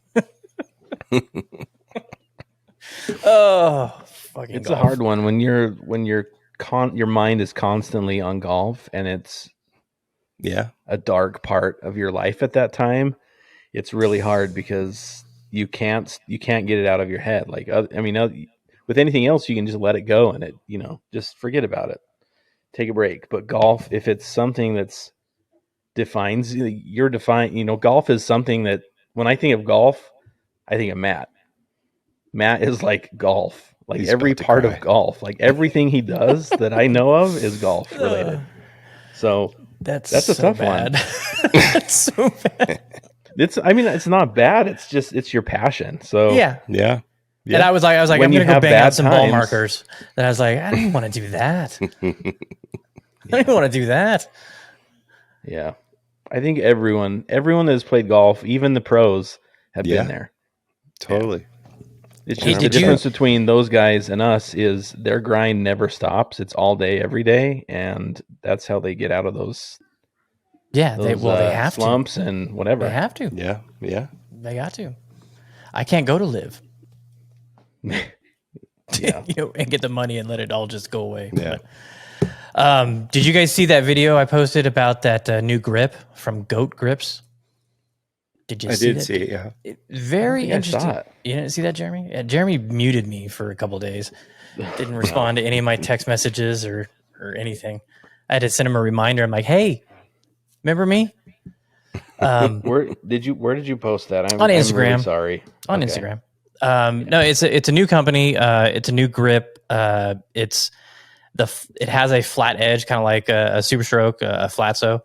Oh, fucking it's golf. A hard one when your mind is constantly on golf, and it's a dark part of your life at that time. It's really hard because you can't get it out of your head. Like, I mean, with anything else, you can just let it go and it, you know, just forget about it, take a break. But golf, if it's something that's defines, you're defined, you know, golf is something that when I think of golf, I think of Matt. Matt is like golf, like he's every part of golf, like everything he does that I know of is golf related. So that's a so tough one. That's so bad. It's not bad. It's just, it's your passion. So yeah. And I was like, I'm going to go bang out some ball markers. And I was like, I don't want to do that. I don't want to do that. Yeah. I think everyone that has played golf, even the pros, have been there. Totally. Yeah. It's just the difference between those guys and us is their grind never stops. It's all day, every day. And that's how they get out of those. Yeah. They have slumps to. And whatever. They have to. Yeah. Yeah. They got to. I can't go to LIV. And get the money and let it all just go away. Yeah. But, did you guys see that video I posted about that new grip from Goat Grips? Did you see that? I did see it, yeah. Very interesting. You didn't see that, Jeremy? Yeah, Jeremy muted me for a couple of days. Didn't respond to any of my text messages or anything. I had to send him a reminder. I'm like, hey, remember me? Where did you post that? On Instagram. I'm really sorry. On Instagram. No, it's a new company. It's a new grip. It has a flat edge, kind of like a Super Stroke, a Flatso,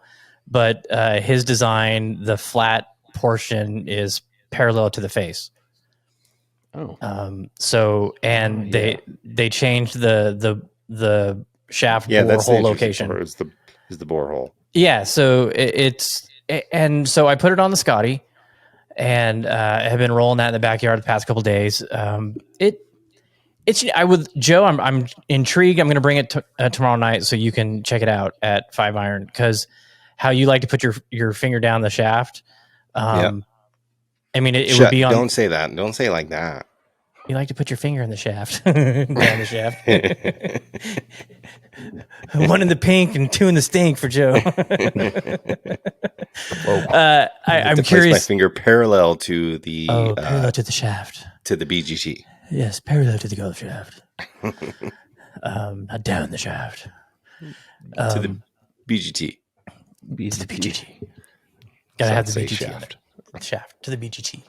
but his design, the flat portion is parallel to the face. Oh. They changed the shaft borehole location. Is the borehole. Yeah, so so I put it on the Scotty, and I have been rolling that in the backyard the past couple days. Joe. I'm intrigued. I'm going to bring it tomorrow night so you can check it out at 5-iron, because how you like to put your finger down the shaft. I mean, it would be on. Don't say that. Don't say it like that. You like to put your finger in the shaft, down the shaft. 1 in the pink and 2 in the stink for Joe. I'm curious. My finger parallel to the parallel to the shaft, to the BGT. Yes, parallel to the golf shaft. Not down the shaft. To the BGT. To the BGT. Gotta have the BGT shaft. Shaft to the BGT.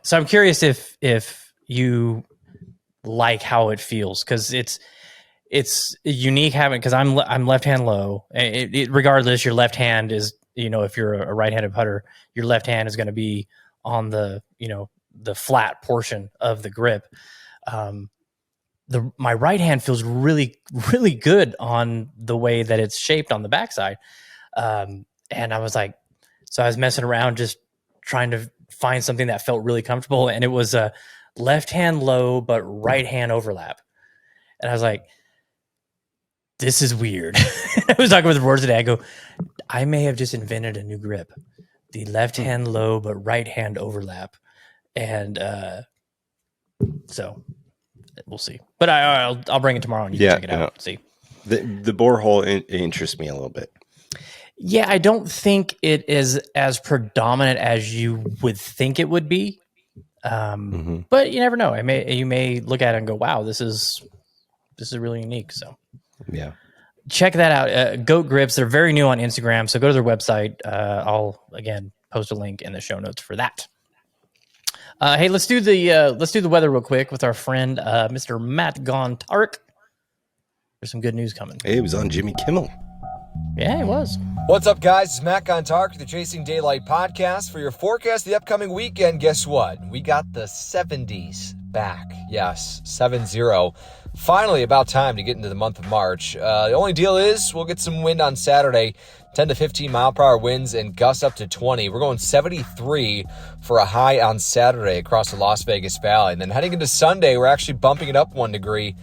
So I'm curious if you like how it feels, because it's unique having, because I'm left hand low. Regardless, your left hand is, if you're a right-handed putter, your left hand is going to be on the the flat portion of the grip. My right hand feels really, really good on the way that it's shaped on the backside. And I was like, so I was messing around just trying to find something that felt really comfortable. And it was a left hand low, but right hand overlap. And I was like, this is weird. I was talking with Roar today. I go, I may have just invented a new grip. The left hand low, but right hand overlap. And so we'll see. But I'll bring it tomorrow and you can check it out. See, the borehole interests me a little bit. Yeah, I don't think it is as predominant as you would think it would be. But you never know. You may look at it and go, "Wow, this is really unique." So yeah, check that out. Goat Grips. They're very new on Instagram, so go to their website. I'll again post a link in the show notes for that. Hey, let's do the weather real quick with our friend Mr. Matt Gonatrek. There's some good news coming. Hey, it was on Jimmy Kimmel. Yeah, it was. What's up, guys? It's Matt Gonatrek, the Chasing Daylight podcast. For your forecast the upcoming weekend, guess what? We got the 70s back. Yes, 7-0. Finally, about time to get into the month of March. The only deal is we'll get some wind on Saturday, 10 to 15 mile per hour winds and gusts up to 20. We're going 73 for a high on Saturday across the Las Vegas Valley. And then heading into Sunday, we're actually bumping it up 1 degree.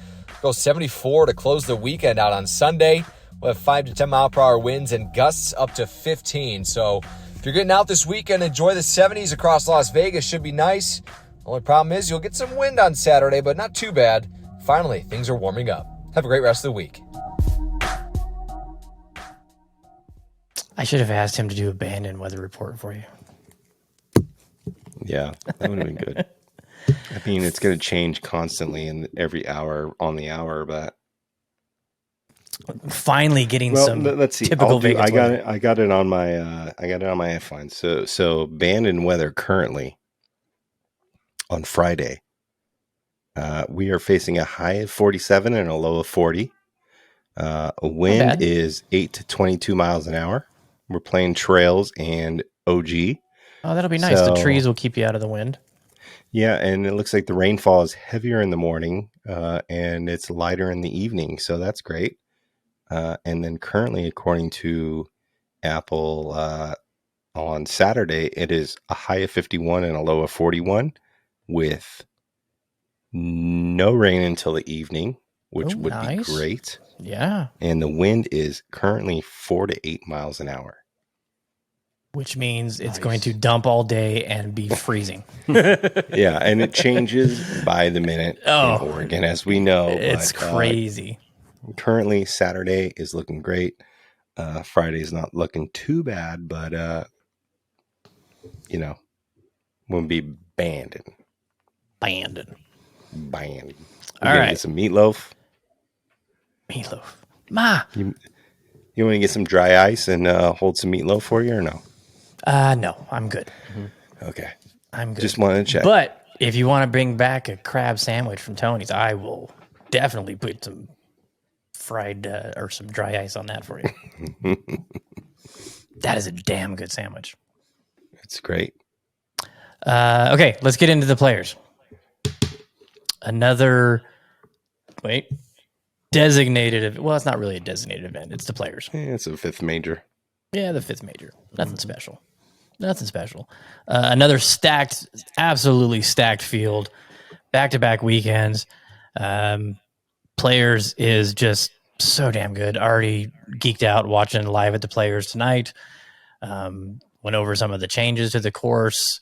Go 74 to close the weekend out on Sunday. We'll have 5 to 10 mile per hour winds and gusts up to 15. So if you're getting out this weekend, enjoy the 70s across Las Vegas. Should be nice. Only problem is you'll get some wind on Saturday, but not too bad. Finally, things are warming up. Have a great rest of the week. I should have asked him to do a Bandon weather report for you. Yeah, that would have been good. I mean, it's going to change constantly in every hour on the hour, but finally getting some. Let's see. Typical Vegas weather. I got it on my F-line. So Bandon weather currently on Friday. We are facing a high of 47 and a low of 40. Wind is 8 to 22 miles an hour. We're playing trails and OG. Oh, that'll be nice. The trees will keep you out of the wind. Yeah, and it looks like the rainfall is heavier in the morning and it's lighter in the evening. So that's great. And then currently, according to Apple, on Saturday, it is a high of 51 and a low of 41 with no rain until the evening, which would be great. Yeah. And the wind is currently 4 to 8 miles an hour. Which means it's going to dump all day and be freezing. Yeah, and it changes by the minute in Oregon, as we know. It's crazy. Currently, Saturday is looking great. Friday is not looking too bad, but, won't be Bandon. Bandon. We're All right. get some meatloaf. Meatloaf. Ma. You want to get some dry ice and hold some meatloaf for you or no? No, I'm good. Okay. I'm good. Just wanted to check. But if you want to bring back a crab sandwich from Tony's, I will definitely put some fried or some dry ice on that for you. That is a damn good sandwich. It's great. Okay, let's get into the players. Designated. Well, it's not really a designated event. It's the players. It's a fifth major. Yeah, the fifth major. Nothing special. Another absolutely stacked field. Back-to-back weekends. Players is just so damn good. Already geeked out watching live at the players tonight. Went over some of the changes to the course.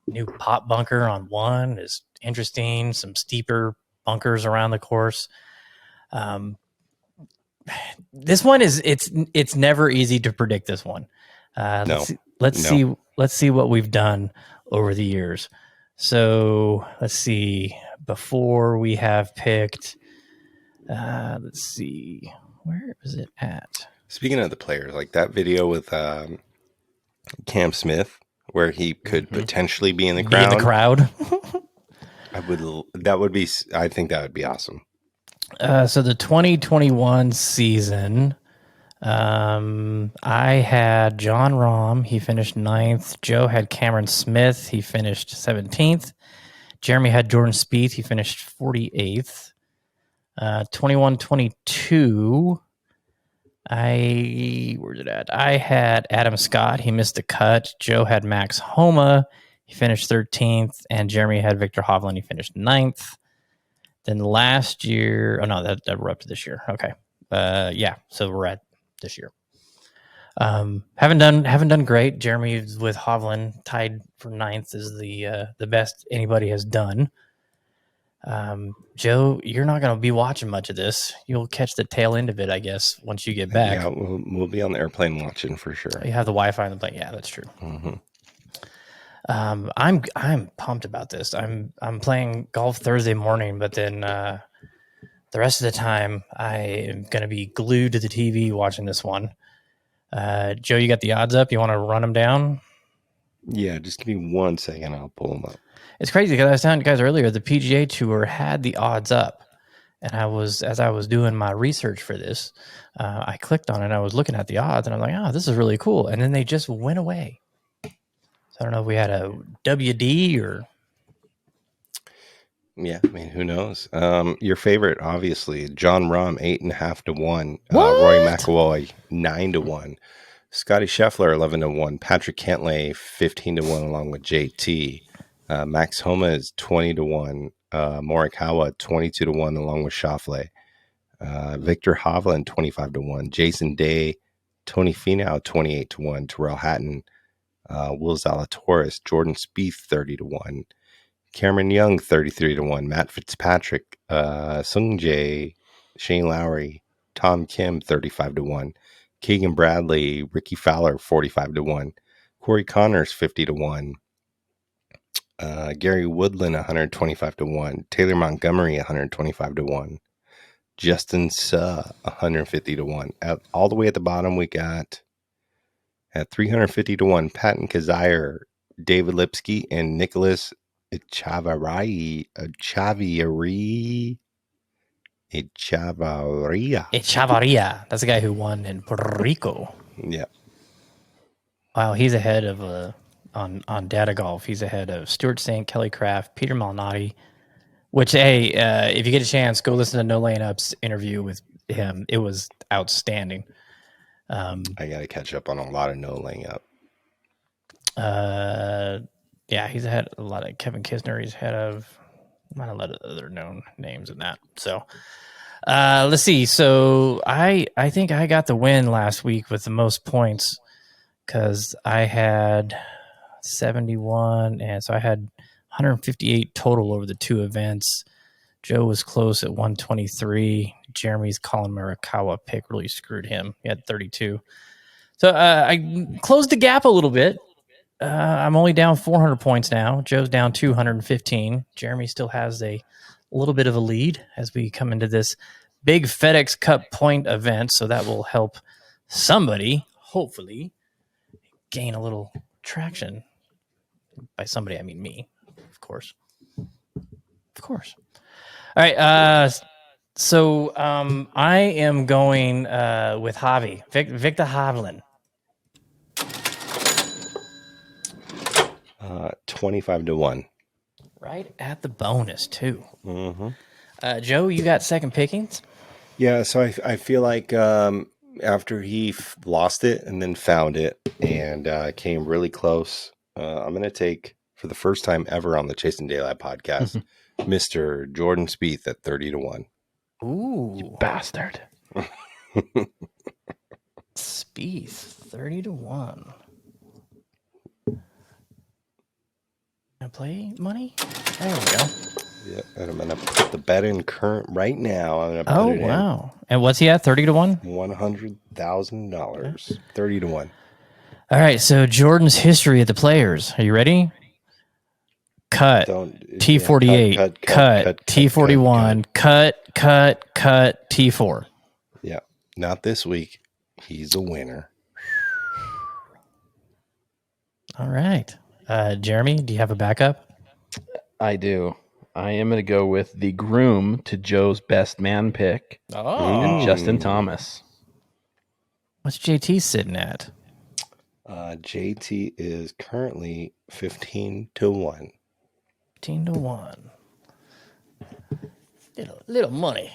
New pop bunker on one is interesting. Some steeper bunkers around the course. This one it's never easy to predict this one. Let's see what we've done over the years. So let's see. Before we have picked, let's see, where is it at? Speaking of the players, like that video with Cam Smith, where he could potentially be in the crowd. I think that would be awesome. So the 2021 season, I had John Rahm. He finished 9th. Joe had Cameron Smith. He finished 17th. Jeremy had Jordan Spieth. He finished 48th. 21-22. Where's it at? I had Adam Scott. He missed the cut. Joe had Max Homa. He finished 13th. And Jeremy had Victor Hovland. He finished 9th. Then last year, that we're up to this year. Okay. So we're at this year. Haven't done great. Jeremy with Hovland tied for 9th is the best anybody has done. Joe, you're not going to be watching much of this. You'll catch the tail end of it, I guess, once you get back. Yeah, we'll be on the airplane watching for sure. You have the Wi-Fi on the plane. Yeah, that's true. Mm-hmm. I'm pumped about this. I'm playing golf Thursday morning, but then the rest of the time I am going to be glued to the TV watching this one. Joe, you got the odds up? You want to run them down? Yeah, just give me 1 second. I'll pull them up. It's crazy because I was telling you guys earlier, the PGA Tour had the odds up. And as I was doing my research for this, I clicked on it and I was looking at the odds and I'm like, oh, this is really cool. And then they just went away. So I don't know if we had a WD or. Yeah, I mean, who knows? Your favorite, obviously, John Rahm, 8.5 to 1. What? Rory McIlroy, 9 to 1. Scotty Scheffler, 11 to 1. Patrick Cantlay, 15 to 1, along with JT. Max Homa is 20 to 1. Morikawa, 22 to 1, along with Schauffele. Victor Hovland, 25 to 1. Jason Day, Tony Finau, 28 to 1. Terrell Hatton, Will Zalatoris, Jordan Spieth, 30 to 1. Cameron Young, 33 to 1. Matt Fitzpatrick, Sung Jae, Shane Lowry, Tom Kim, 35 to 1. Keegan Bradley, Ricky Fowler, 45 to 1. Corey Connors, 50 to 1. Gary Woodland, 125 to 1. Taylor Montgomery, 125 to 1. Justin Suh, 150 to 1. All the way at the bottom, we got at 350 to 1, Patton Kazire, David Lipsky, and Nicholas Echavarria. That's the guy who won in Puerto Rico. Yeah. Wow, he's ahead of on Data Golf. He's ahead of Stuart Saint, Kelly Craft, Peter Malnati. Which, hey, if you get a chance, go listen to No Laying-Up's interview with him. It was outstanding. I got to catch up on a lot of No Laying Up. Yeah, he's ahead of a lot of Kevin Kisner. He's ahead of not a lot of other known names in that. So let's see. So I think I got the win last week with the most points because I had 71, and so I had 158 total over the two events. Joe was close at 123. Jeremy's Colin Morikawa pick really screwed him. He had 32. So I closed the gap a little bit. I'm only down 400 points now. Joe's down 215. Jeremy still has a little bit of a lead as we come into this big FedEx Cup point event, so that will help somebody, hopefully, gain a little traction. By somebody, I mean me, of course. Of course. All right. So I am going with Javi, Victor Hovland. 25-1. Right at the bonus, too. Mm-hmm. Joe, you got second pickings? Yeah, so I feel like after he lost it and then found it and came really close, I'm going to take, for the first time ever on the Chasing Daylight podcast, Mr. Jordan Spieth at 30-1. Ooh. You bastard. Spieth, 30-1. Gonna play money? There we go. Yeah, and I'm going to put the bet in current right now. I'm going to put it wow. And what's he at? 30-1? $100,000. 30-1. All right, so Jordan's history at the Players. Are you ready? Cut. T48. Cut. T41. Cut. T4. Yeah. Not this week. He's a winner. All right. Jeremy, do you have a backup? I do. I am going to go with the groom to Joe's best man pick, and Justin Thomas. What's JT sitting at? JT is currently 15-1. 15-1. Little money.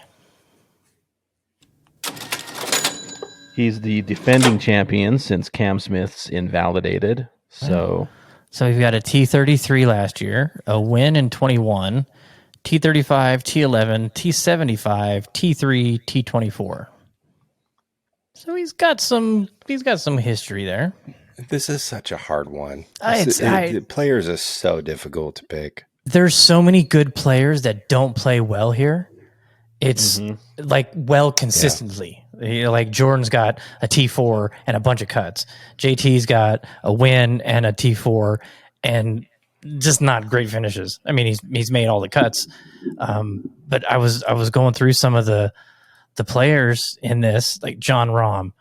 He's the defending champion since Cam Smith's invalidated. So we've got a T33 last year, a win in 21, T35, T11, T75, T3, T24. So he's got some history there. This is such a hard one. Players are so difficult to pick. There's so many good players that don't play well here. It's like well consistently. Yeah. Like Jordan's got a T4 and a bunch of cuts. JT's got a win and a T4 and just not great finishes. I mean, he's made all the cuts. But I was going through some of the players in this, like John Rahm,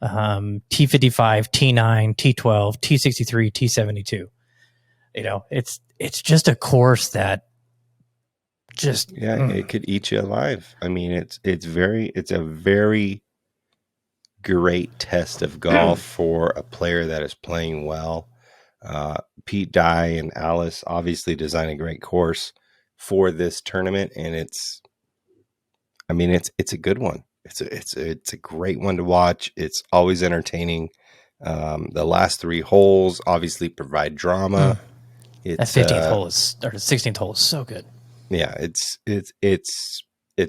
T55, T9, T12, T63, T72. You know, it's just a course that just it could eat you alive. I mean, it's a very great test of golf for a player that is playing well. Pete Dye and Alice obviously designed a great course for this tournament, and it's a good one. It's a great one to watch. It's always entertaining. The last three holes obviously provide drama. That 15th hole or the 16th hole is so good. Yeah, it's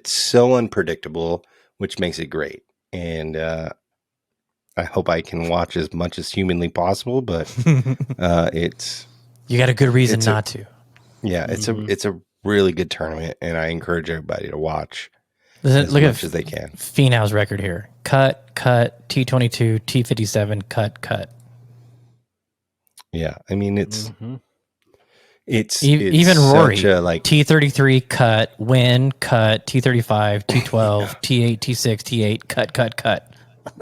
so unpredictable, which makes it great. And I hope I can watch as much as humanly possible, but you got a good reason not to. Yeah, it's a really good tournament, and I encourage everybody to watch as much as they can. Finau's record here: cut, T22, T57, cut. Yeah, I mean it's even Rory, T33 cut, win, cut, T35, T12, T8, T6, T8, cut.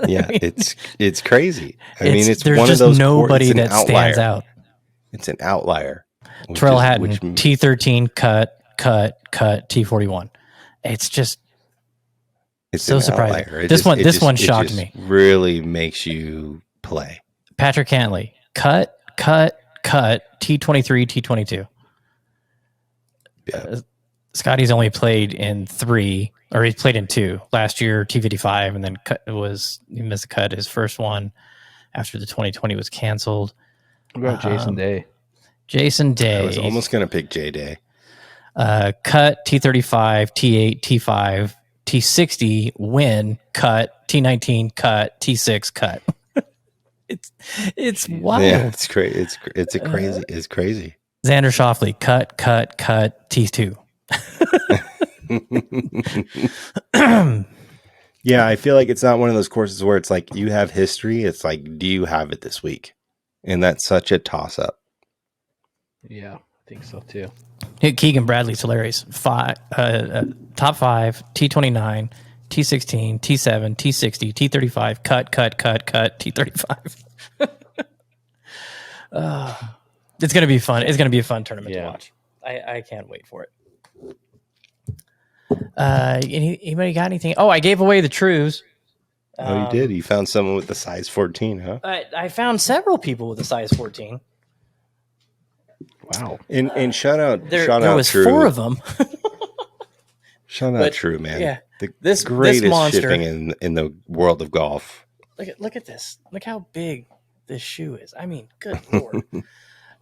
Yeah, it's crazy. I mean, it's there's one just of those nobody that stands out. It's an outlier. Terrell Hatton, T13, cut, T41. It's so surprising. This one shocked me. Really makes you play. Patrick Cantley, cut, T23, T22. Yeah. Scotty's only played in 3, or he's played in 2. Last year, T55, and then he missed the cut. His first one after the 2020 was canceled. What about Jason Day? Jason Day. I was almost going to pick J Day. Cut, T35, T8, T5, T60, win, cut, T19, cut, T6, cut. It's wild. Yeah, it's crazy. It's crazy. Xander Schauffele, cut, T2. Yeah, I feel like it's not one of those courses where it's like you have history. It's like, do you have it this week? And that's such a toss up. Yeah, I think so too. Keegan Bradley's hilarious. Top 5, T29, T16, T7, T60, T35, cut, T35. It's going to be fun. It's going to be a fun tournament to watch. I can't wait for it. Anybody got anything? Oh, I gave away the trues. Oh, you did? You found someone with the size 14, huh? I found several people with a size 14. Wow. And shout out, there shout out was True. 4 of them. Shout out True, man. Yeah. The greatest monster, shipping in the world of golf. Look at this. Look how big this shoe is. I mean, good Lord.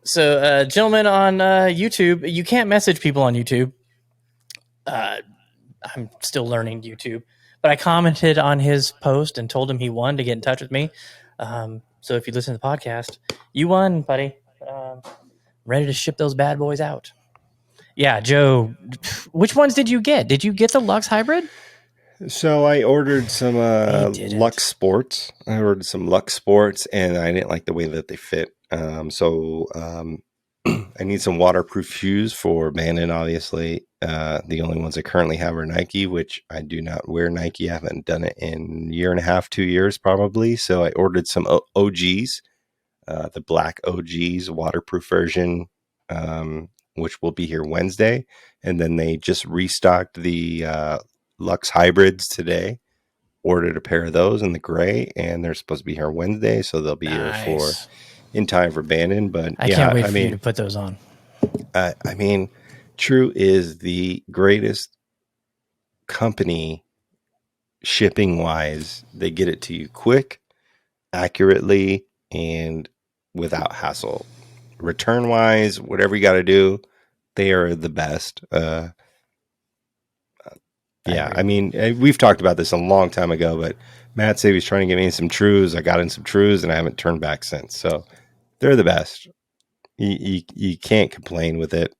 So, gentlemen on YouTube, you can't message people on YouTube. I'm still learning YouTube, but I commented on his post and told him he won to get in touch with me. So if you listen to the podcast, you won, buddy. Ready to ship those bad boys out. Yeah, Joe, which ones did you get? Did you get the Lux Hybrid? So I ordered some Lux Sports. I ordered some Lux Sports, and I didn't like the way that they fit. So I need some waterproof shoes for Bandon, obviously. The only ones I currently have are Nike, which I do not wear Nike. I haven't done it in 1.5 to 2 years probably. So I ordered some OGs, the black OGs waterproof version, which will be here Wednesday. And then they just restocked the Lux Hybrids today. Ordered a pair of those in the gray, and they're supposed to be here Wednesday. So they'll be here in time for Bandon. But I can't wait for you to put those on. I mean, True is the greatest company shipping wise. They get it to you quick, accurately, and without hassle. Return wise, whatever you got to do, they are the best. I mean, we've talked about this a long time ago, but Matt said he was trying to get me some Trues. I got in some Trues, and I haven't turned back since. So they're the best. You can't complain with it.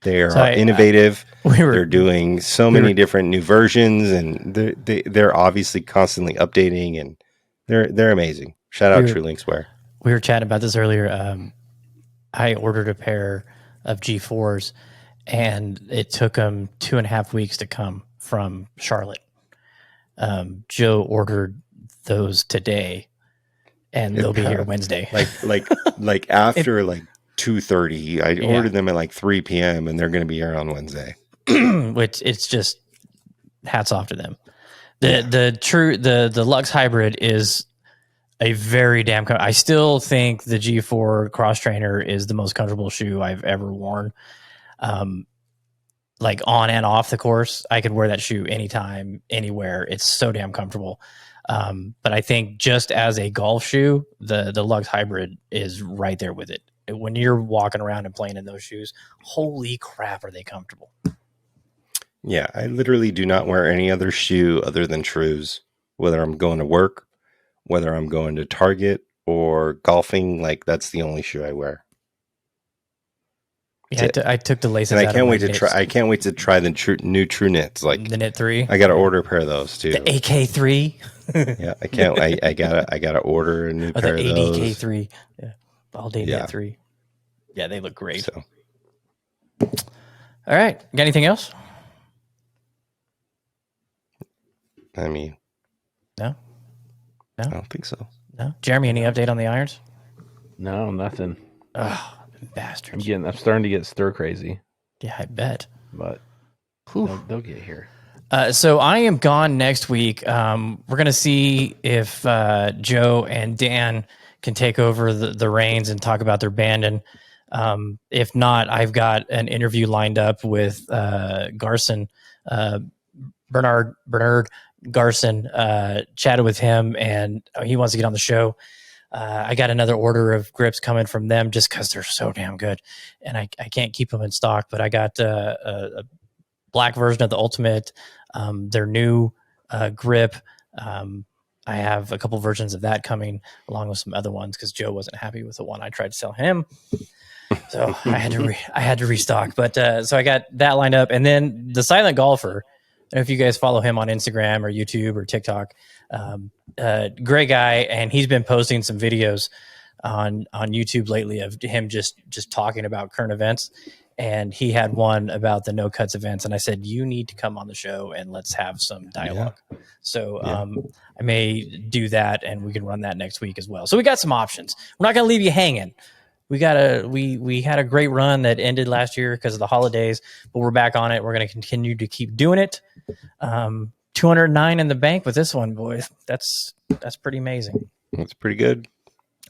They are innovative. They're doing so many different new versions, and they're obviously constantly updating, and they're amazing. Shout out True Linkswear. We were chatting about this earlier. I ordered a pair of G4s, and it took them 2.5 weeks to come from Charlotte. Joe ordered those today, and they'll be here Wednesday. Like after 2:30. I ordered them at 3 p.m. and they're going to be here on Wednesday. Which it's just hats off to them. The Lux Hybrid is a very damn. I still think the G4 Cross Trainer is the most comfortable shoe I've ever worn. Like on and off the course, I could wear that shoe anytime, anywhere. It's so damn comfortable. But I think just as a golf shoe, the Lux Hybrid is right there with it. When you're walking around and playing in those shoes, holy crap, are they comfortable? Yeah, I literally do not wear any other shoe other than Trues, whether I'm going to work, whether I'm going to Target or golfing. That's the only shoe I wear. Yeah, I took the laces. And I can't wait to try. I can't wait to try the new True Knits, like the Knit 3. I got to order a pair of those too. The AK3. Yeah, I can't. I gotta order a new pair of those. The ADK3. Yeah, all day Knit 3. Yeah, they look great. So. All right, got anything else? I mean, no, I don't think so. No, Jeremy, any update on the irons? No, nothing. Oh, bastards! I'm starting to get stir crazy. Yeah, I bet. But they'll get here. So I am gone next week. We're gonna see if Joe and Dan can take over the reins and talk about their Bandon. If not, I've got an interview lined up with Garson, Bernard Garson. Chatted with him, and he wants to get on the show. I got another order of grips coming from them just because they're so damn good, and I can't keep them in stock. But I got a black version of the Ultimate, their new grip. I have a couple versions of that coming along with some other ones because Joe wasn't happy with the one I tried to sell him. So I had to restock. But so I got that lined up. And then the Silent Golfer, I don't know if you guys follow him on Instagram or YouTube or TikTok, great guy. And he's been posting some videos on YouTube lately of him just talking about current events. and he had one about the no cuts events, and I said, you need to come on the show and let's have some dialogue. Yeah. So I may do that, and we can run that next week as well. So we got some options. We're not going to leave you hanging. We had a great run that ended last year because of the holidays, but we're back on it. We're going to continue to keep doing it. 209 in the bank with this one, boys. That's pretty amazing. That's pretty good.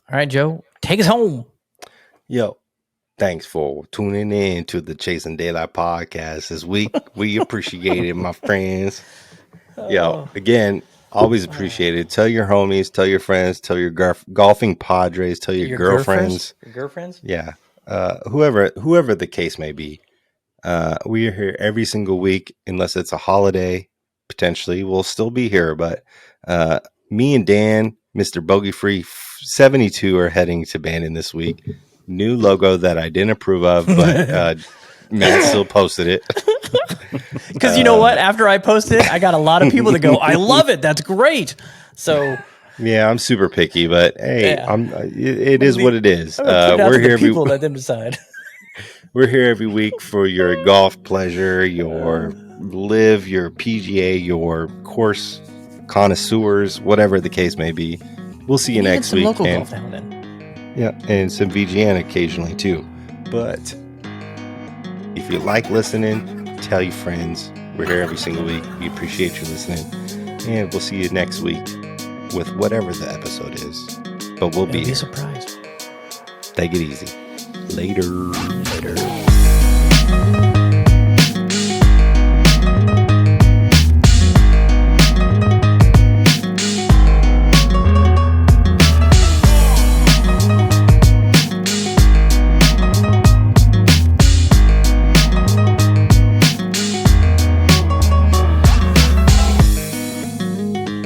All right, Joe, take us home. Yo, thanks for tuning in to the Chasing Daylight podcast this week. We appreciate it, my friends. Yo, again, always appreciate it. Tell your homies, tell your friends, tell your golfing padres, tell your girlfriends. Your girlfriends? Yeah. Whoever the case may be. We are here every single week, unless it's a holiday. Potentially, we'll still be here. But me and Dan, Mr. Bogey Free 72, are heading to Bandon this week. New logo that I didn't approve of, but Matt still posted it. Because you know what? After I posted it, I got a lot of people that go, I love it. That's great. So yeah, I'm super picky, but hey, it is what it is. We're here. People let them decide. We're here every week for your golf pleasure, your LIV, your PGA, your course connoisseurs, whatever the case may be. We'll see you next week. Local golf now then. Yeah, and some VGN occasionally too. But if you like listening, tell your friends. We're here every single week. We appreciate you listening. And we'll see you next week with whatever the episode is. But we'll be surprised. Take it easy. Later.